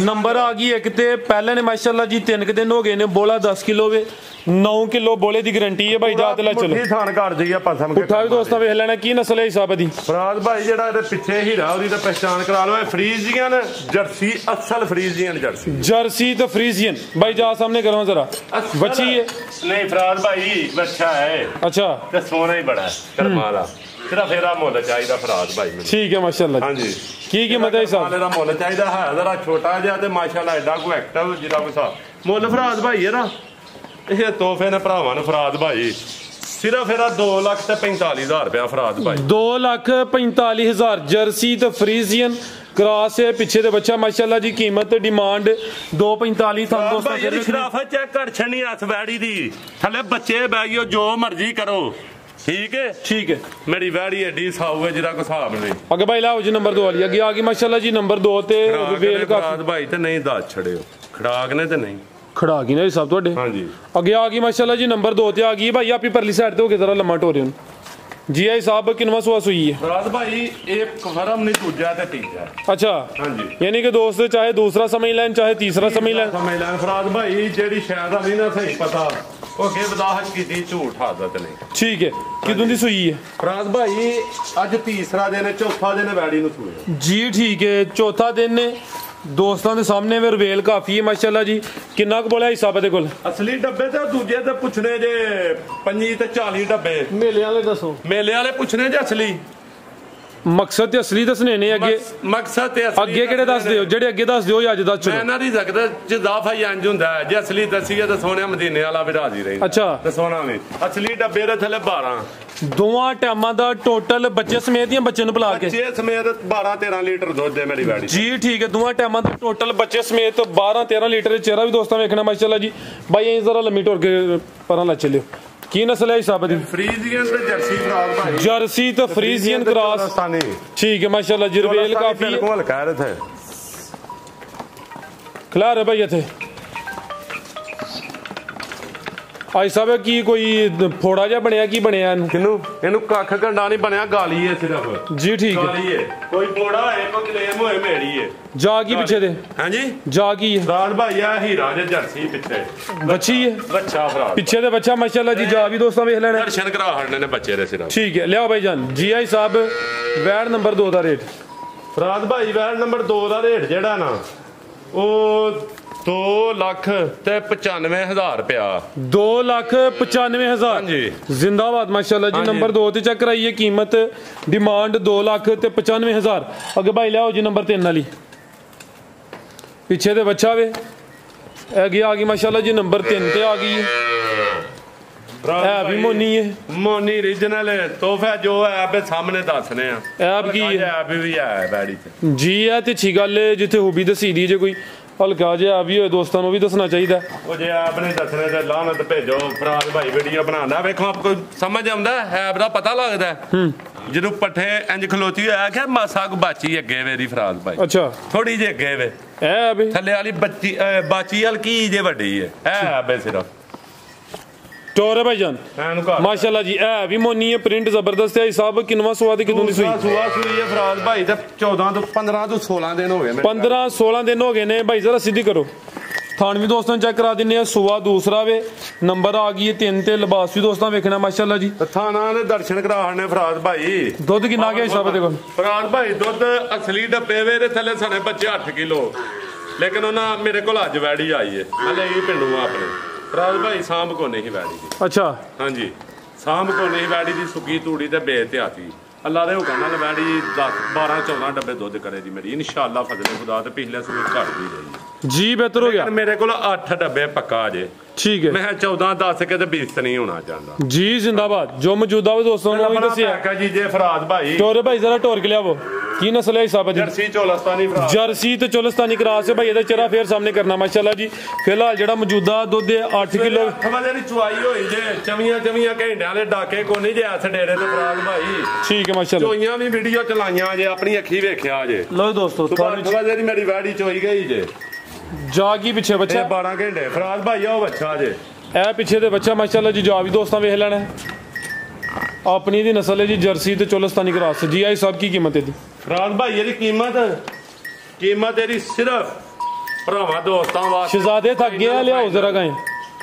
ਨੰਬਰ ਆ ਗਈ ਇੱਕ ਤੇ ਪਹਿਲੇ ਨੇ ਮਾਸ਼ਾਅੱਲਾ ਜੀ 3 ਦਿਨ ਹੋ ਗਏ ਨੇ। ਬੋਲਾ 10 ਕਿਲੋ ਵੇ, 9 ਕਿਲੋ ਬੋਲੇ ਦੀ ਗਾਰੰਟੀ ਹੈ ਭਾਈ। ਜਾਤ ਲੈ ਚਲੋ
ਮੁੱਠੀ ਥਾਣ ਕਰ ਦਈਏ ਆਪਾਂ ਸਮਝ
ਉੱਠਾ ਵੀ ਦੋਸਤਾਂ ਵੇਖ ਲੈਣਾ ਕੀ ਨਸਲ ਹੈ ਹਿਸਾਬ ਦੀ।
ਫਰਾਦ ਭਾਈ ਜਿਹੜਾ ਇਹਦੇ ਪਿੱਛੇ ਹੀਰਾ ਉਹਦੀ ਤਾਂ ਪਛਾਣ ਕਰਾ ਲਓ। ਇਹ ਫਰੀਜ਼ੀਅਨ ਜਰਸੀ, ਅਸਲ ਫਰੀਜ਼ੀਅਨ
ਜਰਸੀ ਤੇ ਫਰੀਜ਼ੀਅਨ ਭਾਈ ਜਾ ਸਾਹਮਣੇ ਕਰੋ ਜਰਾ। ਬੱਚੀ है
नहीं फराद भाई बच्चा है।
अच्छा
ते सोना ही बड़ा है करमा दा। सिर्फ फेरा मुੱਲ ਚਾਹੀਦਾ ਫਰਾਦ ਭਾਈ ਮੈਨੂੰ।
ठीक है माशाल्लाह।
ਹਾਂਜੀ
ਕੀ ਕੀਮਤ ਹੈ ਸਾਹਿਬ?
ਇਹਦਾ ਮੁੱਲ ਚਾਹੀਦਾ ਹੈ ਜ਼ਰਾ ਛੋਟਾ ਜਿਹਾ ਤੇ ਮਾਸ਼ਾਅੱਲਾ ਐਡਾ ਕੋ ਐਕਟਿਵ ਜਿਹੜਾ ਕੋ ਸਾ ਮੁੱਲ ਫਰਾਦ ਭਾਈ ਹੈ ਨਾ। ਇਹ ਤੋਹਫੇ ਨੇ ਭਰਾਵਾਂ ਨੂੰ ਫਰਾਦ ਭਾਈ। ਸਿਰਫ ਇਹਦਾ 2,45,000 ਰੁਪਇਆ ਫਰਾਦ ਭਾਈ।
2,45,000 ਜਰਸੀ ਤੇ ਫਰੀਜ਼ੀਅਨ क्रास है। पीछे दे बच्चा माशाल्लाह जी कीमत डिमांड 245 थां दोस्तों
ये शराफत चेक कर छनी हथ वैड़ी दी थले बच्चे बैगियो जो मर्जी करो। ठीक है मेरी वैड़ी एडी साऊ है जिरा को हिसाब नहीं।
अगे भाई लाओ जी नंबर 2 वाली अगे आ गई माशाल्लाह जी नंबर 2 ते वेल का
भाई ते नहीं दास छड़ियो खड़ाक ने ते नहीं
खड़ा गई ना सब ਤੁਹਾਡੇ।
ਹਾਂਜੀ
अगे आ गई माशाल्लाह जी नंबर 2 ते आ गई भाई। आप ही परली साइड ते हो के जरा लम्मा टोरे जी आई साहब किनवा सुआ सुई है
फराद भाई एक फरम नहीं दूजा ते तीजा।
अच्छा
हाँ जी
यानी कि दोस्त चाहे दूसरा समझ लें चाहे तीसरा समझ लें
फराद भाई जेडी शायद अभी ना सही पता वो के वदाहत की झूठ आदत नहीं।
ठीक है किदों दी सुई है
फराद भाई अज तीसरा दिन है चौथा दिन वैड़ी नु सुई
जी। ठीक है चौथा दिन ने दोस्तों के सामने वे रवेल काफी है माशाल्लाह जी। किन्ना क बोलिया हिसाब दे कोल?
असली डब्बे ते दूजे ते पुछने जे 25 ते 40 डब्बे
मेले वाले दसो।
मेले वाले पुछने जे असली
मकसद ते असली दसने ने अगे
मकसद ते असली
अगे केड़े दस दियो जेड़े अगे दस दियो अज दस
मैं ना नहीं सकदा जदाफा ही इंज हुंदा है जे असली दसीए ते सोने मदीने वाला भी राजी रही।
अच्छा
ते सोना भी असली डब्बे दे थले 12
दोवां टाइमां दा टोटल बच्चे समेत या बच्चे नु बुला के
बच्चे समेत 12-13 लीटर दुध है मेरी गाड़ी
जी। ठीक है दोवां टाइमां दा टोटल बच्चे समेत 12-13 लीटर चेहरा भी दोस्तों वेखना माशाल्लाह जी। भाई यहीं जरा लम्मी टोर के परां ला चलियो की नस्ल है हिसाब दी?
फ्रीजियन ते जर्सी फराद भाई।
जर्सी तो फ्रीजियन क्रॉस ठीक है माशाल्लाह जी। रवेल काफी
बिल्कुल कह रहे थे
खिला रहे भाई थे आई साहब की कोई फोड़ा जा बनया की बनया
किनू इनू कख घंडा नहीं बनया गाली है सिर्फ
जी। ठीक
गाली है कोई फोड़ा है कोई क्लेम होए मेरी है
जागी पीछे दे।
हां जी
जागी है
राज भाई आ हीरा जे जर्सी पीछे
बच्ची है
बच्चा फराद
पीछे दे बच्चा माशाल्लाह जी। जा भी दोस्तों वेख लेना
दर्शन करा हड़ने ने बच्चे दे सिर्फ।
ठीक है लिया भाई जान जी आई साहब वैड नंबर 2 दा रेट
फराद भाई वैड नंबर 2 दा रेट जेड़ा ना ओ 2,95,000 रुपया।
2,95,000
हाँ जी
जिंदाबाद माशाल्लाह जी। नंबर 2 ते चेक कराइए कीमत डिमांड 2,95,000। अगे भाई लियाओ जी नंबर 3 वाली पीछे दे बच्चा वे अगे आ गई माशाल्लाह जी। नंबर 3 ते आ गई है भी मोनी है
मोनी रीजनल तोहफा जो है आप सामने दसने
ऐप की है
भी है बैड़ी
जी। है ते अच्छी गल है जिथे खूबी दसी दी जे कोई हल्का जिहा भी होए दोस्तों को भी दसना चाहिए।
ਉਹ ਜੇ ਆਪ ਨੇ ਦੱਸਣੇ ਤੇ ਲਾਹਨਤ ਭੇਜੋ ਫਰਾਦ ਭਾਈ ਵੀਡੀਓ ਬਣਾਉਂਦਾ ਵੇਖੋ ਆਪ ਕੋਈ ਸਮਝ ਆਉਂਦਾ ਹੈ ਦਾ ਪਤਾ ਲੱਗਦਾ ਜਦੋਂ ਪੱਠੇ ਇੰਜ ਖਲੋਤੀ ਹੋਇਆ ਕਿ ਮਾਸਾ ਕੋ ਬਾਚੀ ਅੱਗੇ ਵੇਰੀ ਫਰਾਦ ਭਾਈ।
ਅੱਛਾ
ਥੋੜੀ ਜਿਹੀ ਅੱਗੇ ਵੇ
ਐ ਬੇ
ਥੱਲੇ ਵਾਲੀ ਬੱਚੀ ਬਾਚੀ ਹਲਕੀ ਜੇ ਵੱਡੀ ਹੈ ਐ ਬੇ ਸਿਰਫ
टोर है भाई जान माशाल्लाह जी। है भी मोनी है प्रिंट जबरदस्त है हिसाब किनवा सुआ दी किदों दी सुई
सुआ सुई है फराद भाई ते 14 तो 15 तो 16 दिन हो गए
15-16 दिन हो गए ने भाई जरा सीधी करो थान भी दोस्तों चेक करा दिने सुआ दूसरा वे नंबर आ गई है 3 ते लिबास भी दोस्तों वेखना माशाल्लाह जी।
थाना ने दर्शन कराने फराद भाई
दुध कितना गया हिसाब दे कोल?
फराद भाई दुध असली डब्बे वे दे थले सने बच्चे 8 किलो लेकिन उन्हां मेरे कोल अज वैड़ी आई है मैं ले पिंडू अपने फराद भाई सांभ को नहीं वैड़ी दी।
अच्छा
हाँ जी सांभ को नहीं वैड़ी दी सुकी तूड़ी ते बेहतियाती अल्लाह दे हुक्म नाल वैड़ी 10-12-14 डब्बे दुध करेगी मेरी इंशाअल्लाह फजले खुदा ते पिछले सूबे घट दी रही
जी। बेहतर हो गया
मेरे को 8 डब्बे पक्का जे
ठीक है
मैं 14-10 के 20 नहीं होना चाहता
जी। जिंदाबाद जो मौजूदा वे दोस्तों ने दसिया
जी जे फराद भाई
टोर भाई जरा टोर के लियावो की नस्ल है हिसाब दी?
जर्सी चोलस्तानी फराद
जर्सी ते चोलस्तानी क्रॉस है भाई ਇਹਦਾ ਚਿਹਰਾ ਫੇਰ ਸਾਹਮਣੇ ਕਰਨਾ ਮਾਸ਼ਾਅੱਲਾ ਜੀ। ਫਿਲਹਾਲ ਜਿਹੜਾ ਮੌਜੂਦਾ ਦੁੱਧ 8 ਕਿਲੋ
ਖਵਾਲੇ ਦੀ ਚੁਆਈ ਹੋਈ ਜੇ ਚਵੀਆਂ ਘੰਟਿਆਂ ਵਾਲੇ ਡਾਕੇ ਕੋ ਨਹੀਂ ਜੇ ਐਸ ਡੇਰੇ ਤੇ ਫਰਾਦ ਭਾਈ।
ਠੀਕ ਹੈ ਮਾਸ਼ਾਅੱਲਾ
ਚੋਈਆਂ ਵੀ ਵੀਡੀਓ ਚਲਾਈਆਂ ਜੇ ਆਪਣੀ ਅੱਖੀ ਵੇਖਿਆ ਜੇ
ਲੋ ਦੋਸਤੋ
ਖਵਾਲੇ ਦੀ ਮੇਰੀ ਵੈੜੀ ਚੋਈ ਗਈ ਜੇ
ਜਾਗੀ ਪਿੱਛੇ ਬੱਚਾ
12 ਘੰਟੇ ਫਰਾਦ ਭਾਈ ਉਹ ਬੱਚਾ ਜੇ
ਇਹ ਪਿੱਛੇ ਦੇ ਬੱਚਾ ਮਾਸ਼ਾਅੱਲਾ ਜੀ ਜਾ ਵੀ ਦੋਸਤਾਂ ਵੇਖ ਲੈਣਾ ਹੈ। ਆਪਣੀ ਦੀ ਨਸਲ ਹੈ ਜੀ ਜਰਸੀ ਤੇ ਚੋਲਸਤਾਨੀ ਕਰਾਸ। ਜੀ ਆਈ ਸਾਹਿਬ ਕੀ ਕੀਮਤ ਇਹਦੀ?
ਫਰਾਜ਼ ਭਾਈ ਇਹਦੀ ਕੀਮਤ ਇਹਦੀ ਸਿਰਫ ਭਰਾਵਾਂ ਦੋਸਤਾਂ ਵਾਸਤੇ
ਸ਼ਹਿਜ਼ਾਦੇ ਥੱਕ ਗਏ ਆ, ਲਿਆਓ ਜ਼ਰਾ ਗਾਏ।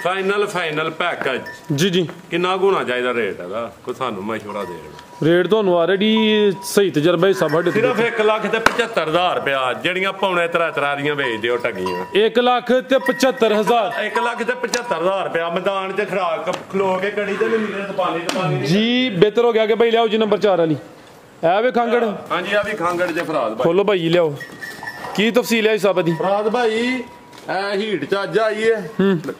ਫਾਈਨਲ ਪੈਕੇਜ
ਜੀ ਜੀ
ਕਿੰਨਾ ਗੁਣਾ ਚਾਹੀਦਾ ਰੇਟ ਇਹਦਾ? ਕੋਈ ਸਾਨੂੰ ਮਸ਼ਵਰਾ ਦੇ ਦੇਣ।
ਰੇਟ ਤੁਹਾਨੂੰ ਆਲਰੇਡੀ ਸਹੀ ਤਜਰਬਾ ਹੀ ਸਭ ਸਾਡੇ
ਸਿਰਫ 1,75,000 ਰੁਪਇਆ, ਜਿਹੜੀਆਂ ਪੌਣੇ ਤਰਾ ਦੀਆਂ ਵੇਚਦੇ ਹੋ ਟਗੀਆਂ।
1,75,000
1,75,000 ਰੁਪਇਆ ਮੈਦਾਨ 'ਚ ਖਰਾਕ ਖਲੋ ਕੇ ਕੜੀ ਤੇ ਮਿਲੇ ਪਾਣੀ
ਜੀ। ਬਿਹਤਰ ਹੋ ਗਿਆ ਕਿ ਭਾਈ ਲਿਆਓ ਜੀ ਨੰਬਰ 4 ਵਾਲੀ। ਐ ਵੇ ਖਾਂਗੜ।
ਹਾਂਜੀ ਆ ਵੀ ਖਾਂਗੜ 'ਚ ਫਰਾਜ਼ ਭਾਈ।
ਖੋਲੋ ਭਾਈ ਲਿਆਓ। ਕੀ ਤਫਸੀਲ ਹੈ ਹਿਸਾਬ ਦੀ?
ਫਰਾਜ਼ ਭਾਈ ਇਹ ਹੀਟ 'ਚ ਅੱਜ ਆਈ ਹੈ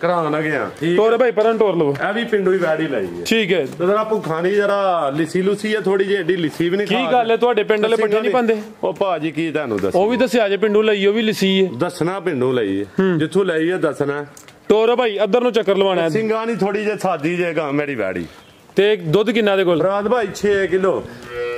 ਕਰਾਣ ਆ ਗਿਆ। ਠੀਕ
ਟੋਰ ਭਾਈ ਪਰਾਂ ਟੋਰ ਲਵੋ।
ਇਹ ਵੀ ਪਿੰਡੂ ਹੀ ਵੈੜੀ ਲਈ ਹੈ।
ਠੀਕ ਹੈ।
ਤੇ ਜਰਾ ਭੁੱਖਾ ਨਹੀਂ, ਜਰਾ ਲਿੱਸੀ ਲੁੱਸੀ ਹੈ ਥੋੜੀ ਜਿਹੀ, ਏਡੀ ਲਿੱਸੀ ਵੀ ਨਹੀਂ
ਕੀ ਗੱਲ ਹੈ ਤੁਹਾਡੇ ਪਿੰਡ ਵਾਲੇ ਪੱਠੇ ਨਹੀਂ ਪਾਉਂਦੇ?
ਉਹ ਭਾਜੀ ਕੀ ਤੁਹਾਨੂੰ ਦੱਸ,
ਉਹ ਵੀ ਦੱਸਿਆ ਜੇ ਪਿੰਡੂ ਲਈ, ਉਹ ਵੀ ਲਿੱਸੀ ਹੈ।
ਦੱਸਣਾ ਪਿੰਡੂ ਲਈ ਹੈ, ਜਿੱਥੋਂ ਲਈ ਹੈ ਦੱਸਣਾ।
ਟੋਰ ਭਾਈ ਅੱਧਰ ਨੂੰ ਚੱਕਰ ਲਵਾਣਾ ਹੈ।
ਸਿੰਘਾਂ ਨਹੀਂ ਥੋੜੀ ਜਿਹੀ ਸਾਦੀ ਜੇਗਾ ਮੇਰੀ ਵੈੜੀ।
ਤੇ ਦੁੱਧ ਕਿੰਨਾ ਦੇ ਕੋਲ?
ਫਰਾਜ਼ ਭਾਈ 6 ਕਿਲੋ,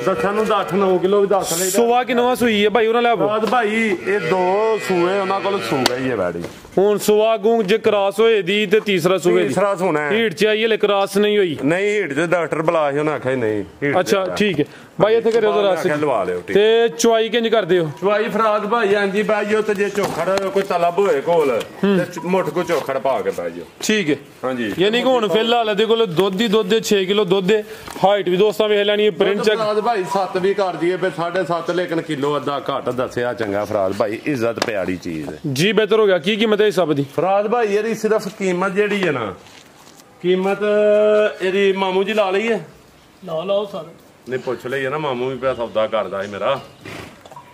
ਦੱਸਾਂ ਨੂੰ 8-9 ਕਿਲੋ ਵੀ ਦੱਸ ਲੈ।
ਸੁਵਾ ਕਿਨਵਾ ਸੂਈ ਹੈ ਭਾਈ ਉਹਨਾਂ ਲੈ?
ਫਰਾਜ਼ ਭਾਈ ਇਹ 2 ਸੂਏ ਉਹਨਾਂ ਕੋਲ ਸੂ ਗਈ ਹੈ ਵੈੜੀ।
ਹੁਣ ਸੁਵਾ ਗੂੰ ਜੇ ਕਰਾਸ ਹੋਏ ਦੀ ਤੇ ਤੀਸਰਾ ਸੂਏ ਦੀ।
ਤੀਸਰਾ ਸੋਣਾ ਹੈ।
ਹੀਟ ਚ ਆਈ ਹਲੇ ਕਰਾਸ ਨਹੀਂ ਹੋਈ।
ਨਹੀਂ ਹੀਟ ਚ ਡਾਕਟਰ ਬੁਲਾ ਸੀ, ਉਹਨੇ ਆਖਿਆ ਨਹੀਂ ਹੀਟ।
ਅੱਛਾ ਠੀਕ ਹੈ ਭਾਈ, ਇੱਥੇ ਕਰਿਓ ਜ਼ਰਾ
ਆਖਿਆ ਲਵਾ ਲਿਓ। ਠੀਕ
ਤੇ ਚੁਆਈ ਕਿੰਜ ਕਰਦੇ ਹੋ?
ਚੁਆਈ ਫਰਾਜ਼ ਭਾਈ ਹਾਂਜੀ ਬਹਿ ਜਾਓ, ਤੇ ਜੇ ਝੋਖੜ ਕੋਈ ਤਲਬ ਹੋਏ ਕੋਲ ਤੇ ਮੁੱਠ ਕੋ ਝੋਖੜ ਪਾ ਕੇ ਬਹਿ ਜਾਓ।
ਠੀਕ ਹੈ
ਹਾਂਜੀ।
ਯਾਨੀ ਕਿ ਹੁਣ ਫਿਲਹਾਲ ਇਹਦੇ ਕੋਲ ਦੁੱਧ ਹੀ ਦੁੱਧ 6 ਕਿਲੋ ਦੁੱਧ ਹੈ। ਹਾਈਟ ਵੀ ਦੋਸਤਾਂ ਵੇਖ ਲੈਣੀ ਹੈ। ਪ੍ਰਿੰਟ ਚੈੱਕ
ਫਰਾਜ਼ ਭਾਈ 7 ਵੀ ਕਰ ਦਈਏ ਫਿਰ 7.5, ਲੇਕਿਨ ਕਿਲੋ ਅੱਧਾ ਘੱਟ ਦੱਸਿਆ ਚੰਗਾ। ਫਰਾਜ਼ ਭਾਈ ਇੱਜ਼ਤ ਪਿਆਰੀ ਚੀਜ਼ ਹੈ
ਜੀ। ਬਿਹਤਰ ਹੋ ਗਿਆ। ਕੀ ਕੀਮਤ ਹੈ ਇਸ ਸਭ ਦੀ?
ਫਰਾਜ਼ ਭਾਈ ਇਹਦੀ ਸਿਰਫ ਕੀਮਤ ਜਿਹੜੀ ਹੈ ਨਾ, ਕੀਮਤ ਇਹਦੀ ਮਾਮੂ ਜੀ ਲਾ ਲਈ ਹੈ।
ਲਾਓ ਸਰ।
ਨਹੀਂ ਪੁੱਛ ਲਈ ਹੈ ਨਾ, ਮਾਮੂ ਵੀ ਪਿਆ ਸੌਦਾ ਕਰਦਾ ਸੀ ਮੇਰਾ।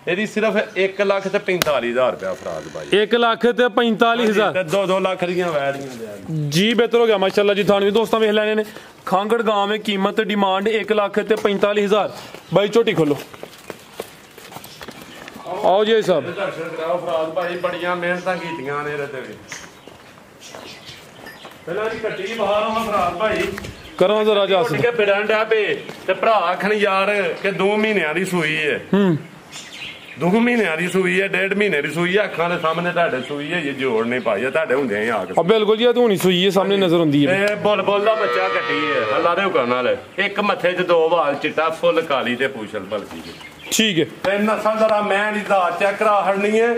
ਇਹਦੀ ਸਿਰਫ 1,45,000 ਰੁਪਇਆ ਫਰਾਜ਼ ਭਾਈ।
1,45,000
ਤੇ 2-2 ਲੱਖ ਦੀਆਂ ਵੈੜੀਆਂ
ਜੀ। ਬਿਹਤਰ ਹੋ ਗਿਆ ਮਾਸ਼ਾਅੱਲਾ ਜੀ। ਥਾਣ ਵੀ ਦੋਸਤਾਂ ਵੇਖ ਲੈਣੇ ਨੇ। ਖਾਂਗੜ ਗਾਂਵ ਵਿੱਚ ਕੀਮਤ ਡਿਮਾਂਡ 1,45,000। ਬਾਈ ਝੋਟੀ ਖੋਲੋ। ਆਓ ਜੀ ਸਾਹਿਬ।
ਦਰਸ਼ਨ ਕਰਾਓ ਫਰਾਜ਼ ਭਾਈ, ਬੜੀਆਂ ਮਿਹਨਤਾਂ ਕੀਤੀਆਂ ਨੇ ਇਹਦੇ ਤੇ ਵੀ। ਪਹਿਲਾਂ ਦੀ ਕੱਟੀ ਬਾਹਰ ਆ ਫਰਾਜ਼ ਭਾਈ,
ਕਰਾਂ ਜ਼ਰਾ ਜਾ
ਉੱਠ ਕੇ ਬਿੜਾਂ ਡਿਆ ਪਏ ਤੇ ਭਰਾ ਆਖਣ ਯਾਰ ਕਿ 2 ਮਹੀਨਿਆਂ ਦੀ ਸੂਈ ਹੈ। 2 ਮਹੀਨਿਆਂ ਦੀ ਸੂਈ ਹੈ, 1.5 ਮਹੀਨੇ ਦੀ ਸੂਈ ਹੈ। ਅੱਖਾਂ ਦੇ ਸਾਹਮਣੇ ਤੁਹਾਡੇ ਸੂਈ ਹੈ, ਜੇ ਜੋੜ ਨਹੀਂ ਪਾਈ ਹੈ ਤੁਹਾਡੇ ਹੁੰਦੇ ਆ ਕੇ।
ਬਿਲਕੁਲ ਜੀ, ਇਹ ਤਾਂ ਹੁਣੀ ਸੂਈ ਹੈ, ਸਾਹਮਣੇ ਨਜ਼ਰ ਹੁੰਦੀ ਹੈ।
ਇਹ ਬੁੱਲ ਦਾ ਬੱਚਾ ਕੱਟੀ ਹੈ, ਅੱਲਾ ਦੇ ਹੁਕਮ ਨਾਲ। ਇੱਕ ਮੱਥੇ 'ਚ 2 ਵਾਲ ਚਿੱਟਾ, ਫੁੱਲ ਕਾਲੀ ਤੇ ਪੂਛਲ ਭਲਕੀ।
ਠੀਕ ਹੈ।
ਤੇ ਨਸਲ ਜ਼ਰਾ ਮੈਂ ਦੀ ਦਾਤ ਚੈੱਕ ਕਰਾ ਹੜਨੀ ਹੈ।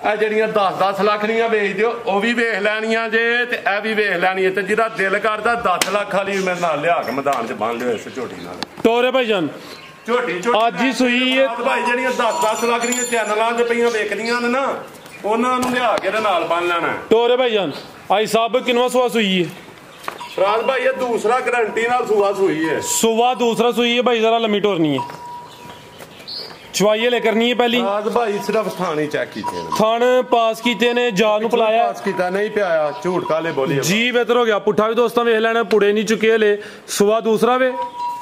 ਇਹ ਜਿਹੜੀਆਂ 10-10 ਲੱਖ ਦੀਆਂ ਵੇਚ ਦਿਓ, ਉਹ ਵੀ ਵੇਖ ਲੈਣੀਆਂ ਜੇ, ਤੇ ਇਹ ਵੀ ਵੇਖ ਲੈਣੀ ਹੈ। ਤੇ ਜਿਹਦਾ ਦਿਲ ਕਰਦਾ 10 ਲੱਖ ਵਾਲੀ ਮੇਰੇ ਨਾਲ ਲਿਆ ਕੇ ਮੈਦਾਨ 'ਚ ਬੰਨ ਲਿਓ ਇਸ ਝੋਟੀ ਨਾਲ।
ਟੋਰੇ ਭਾਈ ਜਾਨ
ਝੋਟੀ
ਅੱਜ ਹੀ ਸੂਈ ਹੈ
ਭਾਈ, ਜਿਹੜੀਆਂ 10-10 ਲੱਖ ਦੀਆਂ ਚੈਨਲਾਂ ਤੇ ਪਈਆਂ ਵੇਚਦੀਆਂ ਨੇ ਨਾ, ਉਹਨਾਂ ਨੂੰ ਲਿਆ ਕੇ ਇਹਦੇ ਨਾਲ ਬੰਨ ਲੈਣਾ।
ਟੋਰੇ ਭਾਈ ਜਾਨ ਆਈ ਸਾਹਿਬ ਕਿਨਵਾ ਸੁਆ ਸੂਈ ਹੈ?
ਫਰਾਜ਼ ਭਾਈ ਇਹ ਦੂਸਰਾ ਗਰੰਟੀ ਨਾਲ ਸੂਆ ਸੂਈ ਹੈ।
ਸੁਆ ਦੂਸਰਾ ਸੂਈ ਹੈ ਭਾਈ, ਜ਼ਰਾ ਲੰਮੀ ਟੋਰਨੀ ਹੈ। ਚਵਾਈਏ ਲੈ ਕਰਨੀ ਹੈ ਪਹਿਲੀ।
ਫਰਾਜ਼ ਭਾਈ ਸਿਰਫ ਥਾਣੀ ਚੈੱਕ ਕੀਤੇ ਨੇ,
ਥਣ ਪਾਸ ਕੀਤੇ ਨੇ, ਜਾਨ ਨੂੰ ਪਲਾਇਆ
ਪਾਸ ਕੀਤਾ ਨਹੀਂ ਪਿਆਇਆ, ਝੂਠ ਕਾਲੇ ਬੋਲੀ
ਜੀ। ਬਿਹਤਰ ਹੋ ਗਿਆ। ਪੁੱਠਾ ਵੀ ਦੋਸਤਾਂ ਵੇਖ ਲੈਣਾ, ਪੁੜੇ ਨਹੀਂ ਚੁੱਕੇ ਹਲੇ। ਸੁਆ ਦੂਸਰਾ ਵੇ।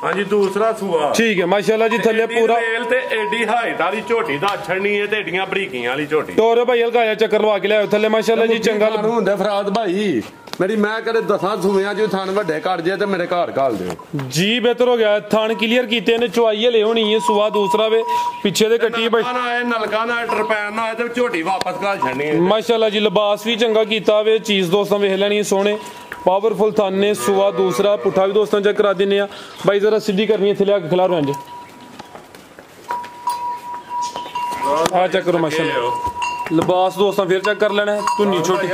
ਹਾਂਜੀ ਦੂਸਰਾ ਸੂਆ।
ਠੀਕ ਹੈ ਮਾਸ਼ਾਅੱਲਾ ਜੀ। ਥੱਲੇ ਪੂਰਾ
ਤੇ ਏਡੀ ਹਾਈਟ ਵਾਲੀ ਝੋਟੀ ਦਾ ਛੜਨੀ ਹੈ ਤੇ ਏਡੀਆਂ ਬਰੀਕੀਆਂ ਵਾਲੀ ਝੋਟੀ।
ਟੋਰੇ ਭਾਈ ਹਲਕਾ ਜਿਹਾ ਚੱਕਰ ਲਵਾ ਕੇ ਲਿਆਓ ਥੱਲੇ ਮਾਸ਼ਾਅੱਲਾ ਜੀ। ਚੰਗਾ
ਹੁੰਦਾ ਫਰਾਜ਼ ਭਾਈ ਮੇਰੀ, ਮੈਂ ਕਦੇ 10 ਸੂਆਂ ਜੋ ਥਣ ਵੱਡੇ ਘੜ ਜੇ ਤੇ ਮੇਰੇ ਘਰ ਘਾਲ ਦਿਓ
ਜੀ। ਬਿਹਤਰ ਹੋ ਗਿਆ। ਥਣ ਕਲੀਅਰ ਕੀਤੇ ਨੇ, ਚਵਾਈਏ ਲੈ ਹੋਣੀ ਹੈ। ਸੁਆ ਦੂਸਰਾ ਵੇ, ਪਿੱਛੇ ਦੇ ਕੱਟੀ ਭਾਈ
ਨਲਕਾ ਨਾ ਟਰਪੈਨ ਨਾ ਤੇ ਝੋਟੀ ਵਾਪਸ ਘਾਲ ਛੱਡਣੀ ਹੈ
ਮਾਸ਼ਾਅੱਲਾ ਜੀ। ਲਿਬਾਸ ਵੀ ਚੰਗਾ ਕੀਤਾ ਵੇ, ਚੀਜ਼ ਦੋਸਤਾਂ ਵੇਖ ਲੈਣੀ ਹੈ ਸੋਹਣੇ ਪਾਵਰਫੁਲ ਥਣ ਨੇ। ਸੁਆ ਦੂਸਰਾ। ਪੁੱਠਾ ਵੀ ਦੋਸਤਾਂ ਚੈੱਕ ਕਰਾ ਦਿੰਨੇ ਆ ਭਾਈ, ਜ਼ਰਾ ਸਿੱਧੀ ਕਰਨੀ ਹੈ ਥੱਲੇ ਆ ਕੇ ਖਿਲਾਰ ਰੰਜ ਆ ਚੈੱਕ ਕਰੋ ਮਾਸ਼ਾਅੱਲਾ। ਲਿਬਾਸ ਦੋਸਤਾਂ ਫਿਰ ਚੈੱਕ ਕਰ ਲੈਣਾ। ਧੁੰਨੀ ਛੋਟੀ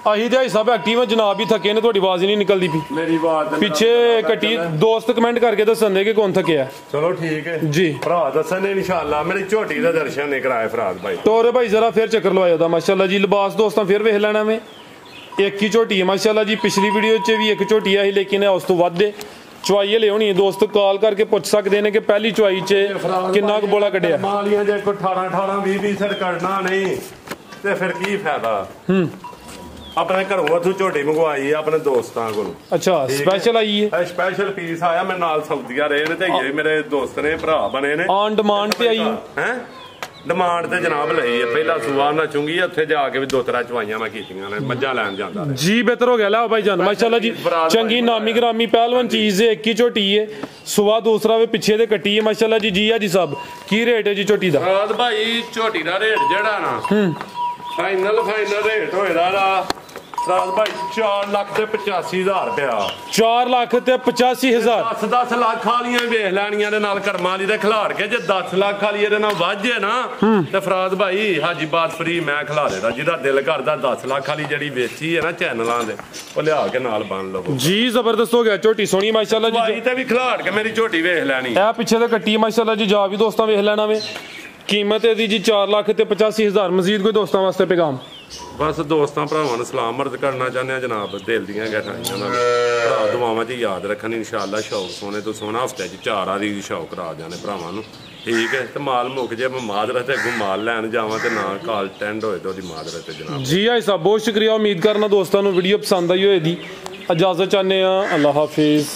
ਆਹੀ ਤੇ ਸਭ ਐਕਟਿਵ ਜਨਾਬ ਹੀ ਥੱਕੇ ਨੇ, ਤੁਹਾਡੀ ਆਵਾਜ਼ ਹੀ ਨਹੀਂ ਨਿਕਲਦੀ ਪਈ।
ਮੇਰੀ ਆਵਾਜ਼
ਪਿੱਛੇ ਕੱਟੀ ਦੋਸਤ ਕਮੈਂਟ ਕਰਕੇ ਦੱਸਣ ਦੇ ਕਿ ਕੌਣ ਥੱਕਿਆ।
ਚਲੋ ਠੀਕ ਹੈ
ਜੀ।
ਭਰਾ ਦੱਸਣ ਨੇ ਇਨਸ਼ਾਅੱਲਾ ਮੇਰੀ ਝੋਟੀ ਦਾ ਦਰਸ਼ਨ ਨੇ ਕਰਾਏ ਫਰਾਜ਼ ਭਾਈ।
ਟੋਰੇ ਭਾਈ ਜ਼ਰਾ ਫਿਰ ਚੱਕਰ ਲਵਾਇਆ ਦਾ ਮਾਸ਼ਾਅੱਲਾ ਜੀ। ਲਿਬਾਸ ਦੋਸਤਾਂ ਫਿਰ ਵੇਖ ਲੈਣਾ ਵੇ। ਇੱਕ ਹੀ ਝੋਟੀ ਹੈ ਮਾਸ਼ਾਅੱਲਾ ਜੀ। ਪਿਛਲੀ ਵੀਡੀਓ 'ਚ ਵੀ ਇੱਕ ਝੋਟੀ ਆਈ, ਲੇਕਿਨ ਉਸ ਤੋਂ ਵੱਧ ਚਵਾਈ ਲੈ ਹੋਣੀ ਹੈ। ਦੋਸਤ ਕਾਲ ਕਰਕੇ ਪੁੱਛ ਸਕਦੇ ਨੇ ਕਿ ਪਹਿਲੀ ਚਵਾਈ 'ਚ ਕਿੰਨਾ ਕੁ ਬੋਲਾ ਕੱਢਿਆ।
ਮਾਲੀਆਂ ਜੇ ਕੋਈ 18 20 ਸਿਰ ਕੱਢਣਾ ਨਹੀਂ ਤੇ ਫਿਰ ਕੀ ਫਾਇਦਾ। ਆਪਣੇ ਘਰੋਂ ਉਥੋਂ ਝੋਟੀ ਮੰਗਵਾਈ ਆਪਣੇ ਦੋਸਤਾਂ ਕੋਲ।
ਅੱਛਾ ਸਪੈਸ਼ਲ ਆਈ ਹੈ।
ਸਪੈਸ਼ਲ ਪੀਸ ਆਇਆ, ਮੇਰੇ ਨਾਲ ਸੌਦੀਆ ਰਹੇ ਨੇ ਤੇ ਇਹ ਮੇਰੇ ਦੋਸਤ ਨੇ, ਭਰਾ ਬਣੇ ਨੇ।
ਔਨ ਡਿਮਾਂਡ ਤੇ ਆਈ
ਹੈ ਡਿਮਾਂਡ ਤੇ ਜਨਾਬ ਲਈ ਹੈ। ਪਹਿਲਾ ਸੂਆ ਨਾ ਚੁੰਗੀ, ਉੱਥੇ ਜਾ ਕੇ ਵੀ 2-3 ਚਵਾਈਆਂ ਮੈਂ ਕੀਤੀਆਂ ਨੇ, ਮੱਝਾਂ ਲੈਣ ਜਾਂਦਾ
ਜੀ। ਬਿਹਤਰ ਹੋ ਗਿਆ ਲੈ ਭਾਈ ਜਾਨ ਮਾਸ਼ਾਅੱਲਾ ਜੀ। ਚੰਗੀ ਨਾਮੀ ਗ੍ਰਾਮੀ ਪਹਿਲਵਾਨ ਚੀਜ਼ ਹੈ। ਇੱਕ ਹੀ ਝੋਟੀ ਹੈ। ਸੁਆ ਦੂਸਰਾ ਵੇ, ਪਿੱਛੇ ਦੇ ਕੱਟੀ ਹੈ ਮਾਸ਼ਾਅੱਲਾ ਜੀ। ਜੀ ਆ ਜੀ ਸਾਹਿਬ ਕੀ ਰੇਟ ਹੈ ਜੀ ਝੋਟੀ ਦਾ?
ਰਾਤ ਭਾਈ ਝੋਟੀ ਦਾ ਰੇਟ ਜਿਹੜਾ ਨਾ ਫਾਈਨਲ ਰੇਟ ਹੋਏਦਾ ਦਾ ਫਰਾਜ਼ ਭਾਈ 4,85,000 ਰੁਪਇਆ
4,85,000
10 ਲੱਖ ਵਾਲੀਆਂ ਵੇਖ ਲੈਣੀਆਂ ਦੇ ਨਾਲ ਕਰਮਾਂ ਵਾਲੀ ਦੇ ਖਿਲਾੜ ਕੇ ਜੇ 10 ਲੱਖ ਵਾਲੀ ਇਹਦੇ ਨਾਲ ਵੱਧ ਜੇ ਨਾ ਤੇ ਫਰਾਜ਼ ਭਾਈ ਹਾਜੀ ਬਾਤ ਫਰੀ ਮੈਂ ਖਿਲਾ ਦੇਦਾ ਜਿਹਦਾ ਦਿਲ ਕਰਦਾ 10 ਲੱਖ ਵਾਲੀ ਜਿਹੜੀ ਵੇਚੀ ਹੈ ਨਾ ਚੈਨਲਾਂ ਦੇ ਉਹ ਲਿਆ ਕੇ ਨਾਲ ਬੰਨ ਲਵੋ
ਜੀ ਜ਼ਬਰਦਸਤ ਹੋ ਗਿਆ ਝੋਟੀ ਸੋਹਣੀ ਮਾਸ਼ਾਅੱਲਾ ਜੀ
ਭਾਈ ਤੇ ਵੀ ਖਿਲਾੜ ਕੇ ਮੇਰੀ ਝੋਟੀ ਵੇਖ ਲੈਣੀ
ਇਹ ਪਿੱਛੇ ਤੇ ਕੱਟੀ ਮਾਸ਼ਾਅੱਲਾ ਜੀ ਜਾ ਵੀ ਦੋਸਤਾਂ ਵੇਖ ਲੈਣਾ ਵੇ ਕੀਮਤ ਇਹਦੀ ਜੀ 4,85,000 ਮਜ਼ੀਦ ਕੋਈ ਦੋਸਤਾਂ ਵਾਸਤੇ ਪੈਗਾਮ
ਬਸ ਦੋਸਤਾਂ ਭਰਾਵਾਂ ਨੂੰ ਸਲਾਮ ਮਰਦ ਕਰਨਾ ਚਾਹੁੰਦੇ ਆ ਜਨਾਬ ਦਿਲ ਦੀਆਂ ਗਠਾਈਆਂ ਨਾਲ ਭਰਾ ਦੁਆਵਾਂ 'ਚ ਯਾਦ ਰੱਖਣ ਇਨਸ਼ਾਅੱਲਾ ਸ਼ੌਕ ਸੋਨੇ ਤੋਂ ਸੋਨਾ ਹਫਤੇ 'ਚ 4 ਵਾਰੀ ਸ਼ੌਕ ਕਰਾ ਜਾਣੇ ਭਰਾਵਾਂ ਨੂੰ ਠੀਕ ਹੈ ਤੇ ਮਾਲ ਮੁੱਕ ਜੇ ਮੈਂ ਮਾਦਰਤ ਤੇ ਅੱਗੋਂ ਮਾਲ ਲੈਣ ਜਾਵਾਂ ਤੇ ਨਾ ਕਾਲ ਟੈਂਡ ਹੋਏ ਤੇ ਉਹਦੀ ਮਾਦਰਤ ਤੇ ਜਨਾਬ
ਜੀ ਆਈ ਸਾਹਿਬ ਬਹੁਤ ਸ਼ੁਕਰੀਆ ਉਮੀਦ ਕਰਨਾ ਦੋਸਤਾਂ ਨੂੰ ਵੀਡੀਓ ਪਸੰਦ ਆਈ ਹੋਏਗੀ ਇਜਾਜ਼ਤ ਚਾਹੁੰਦੇ ਆ ਅੱਲਾ ਹਾਫਿਜ਼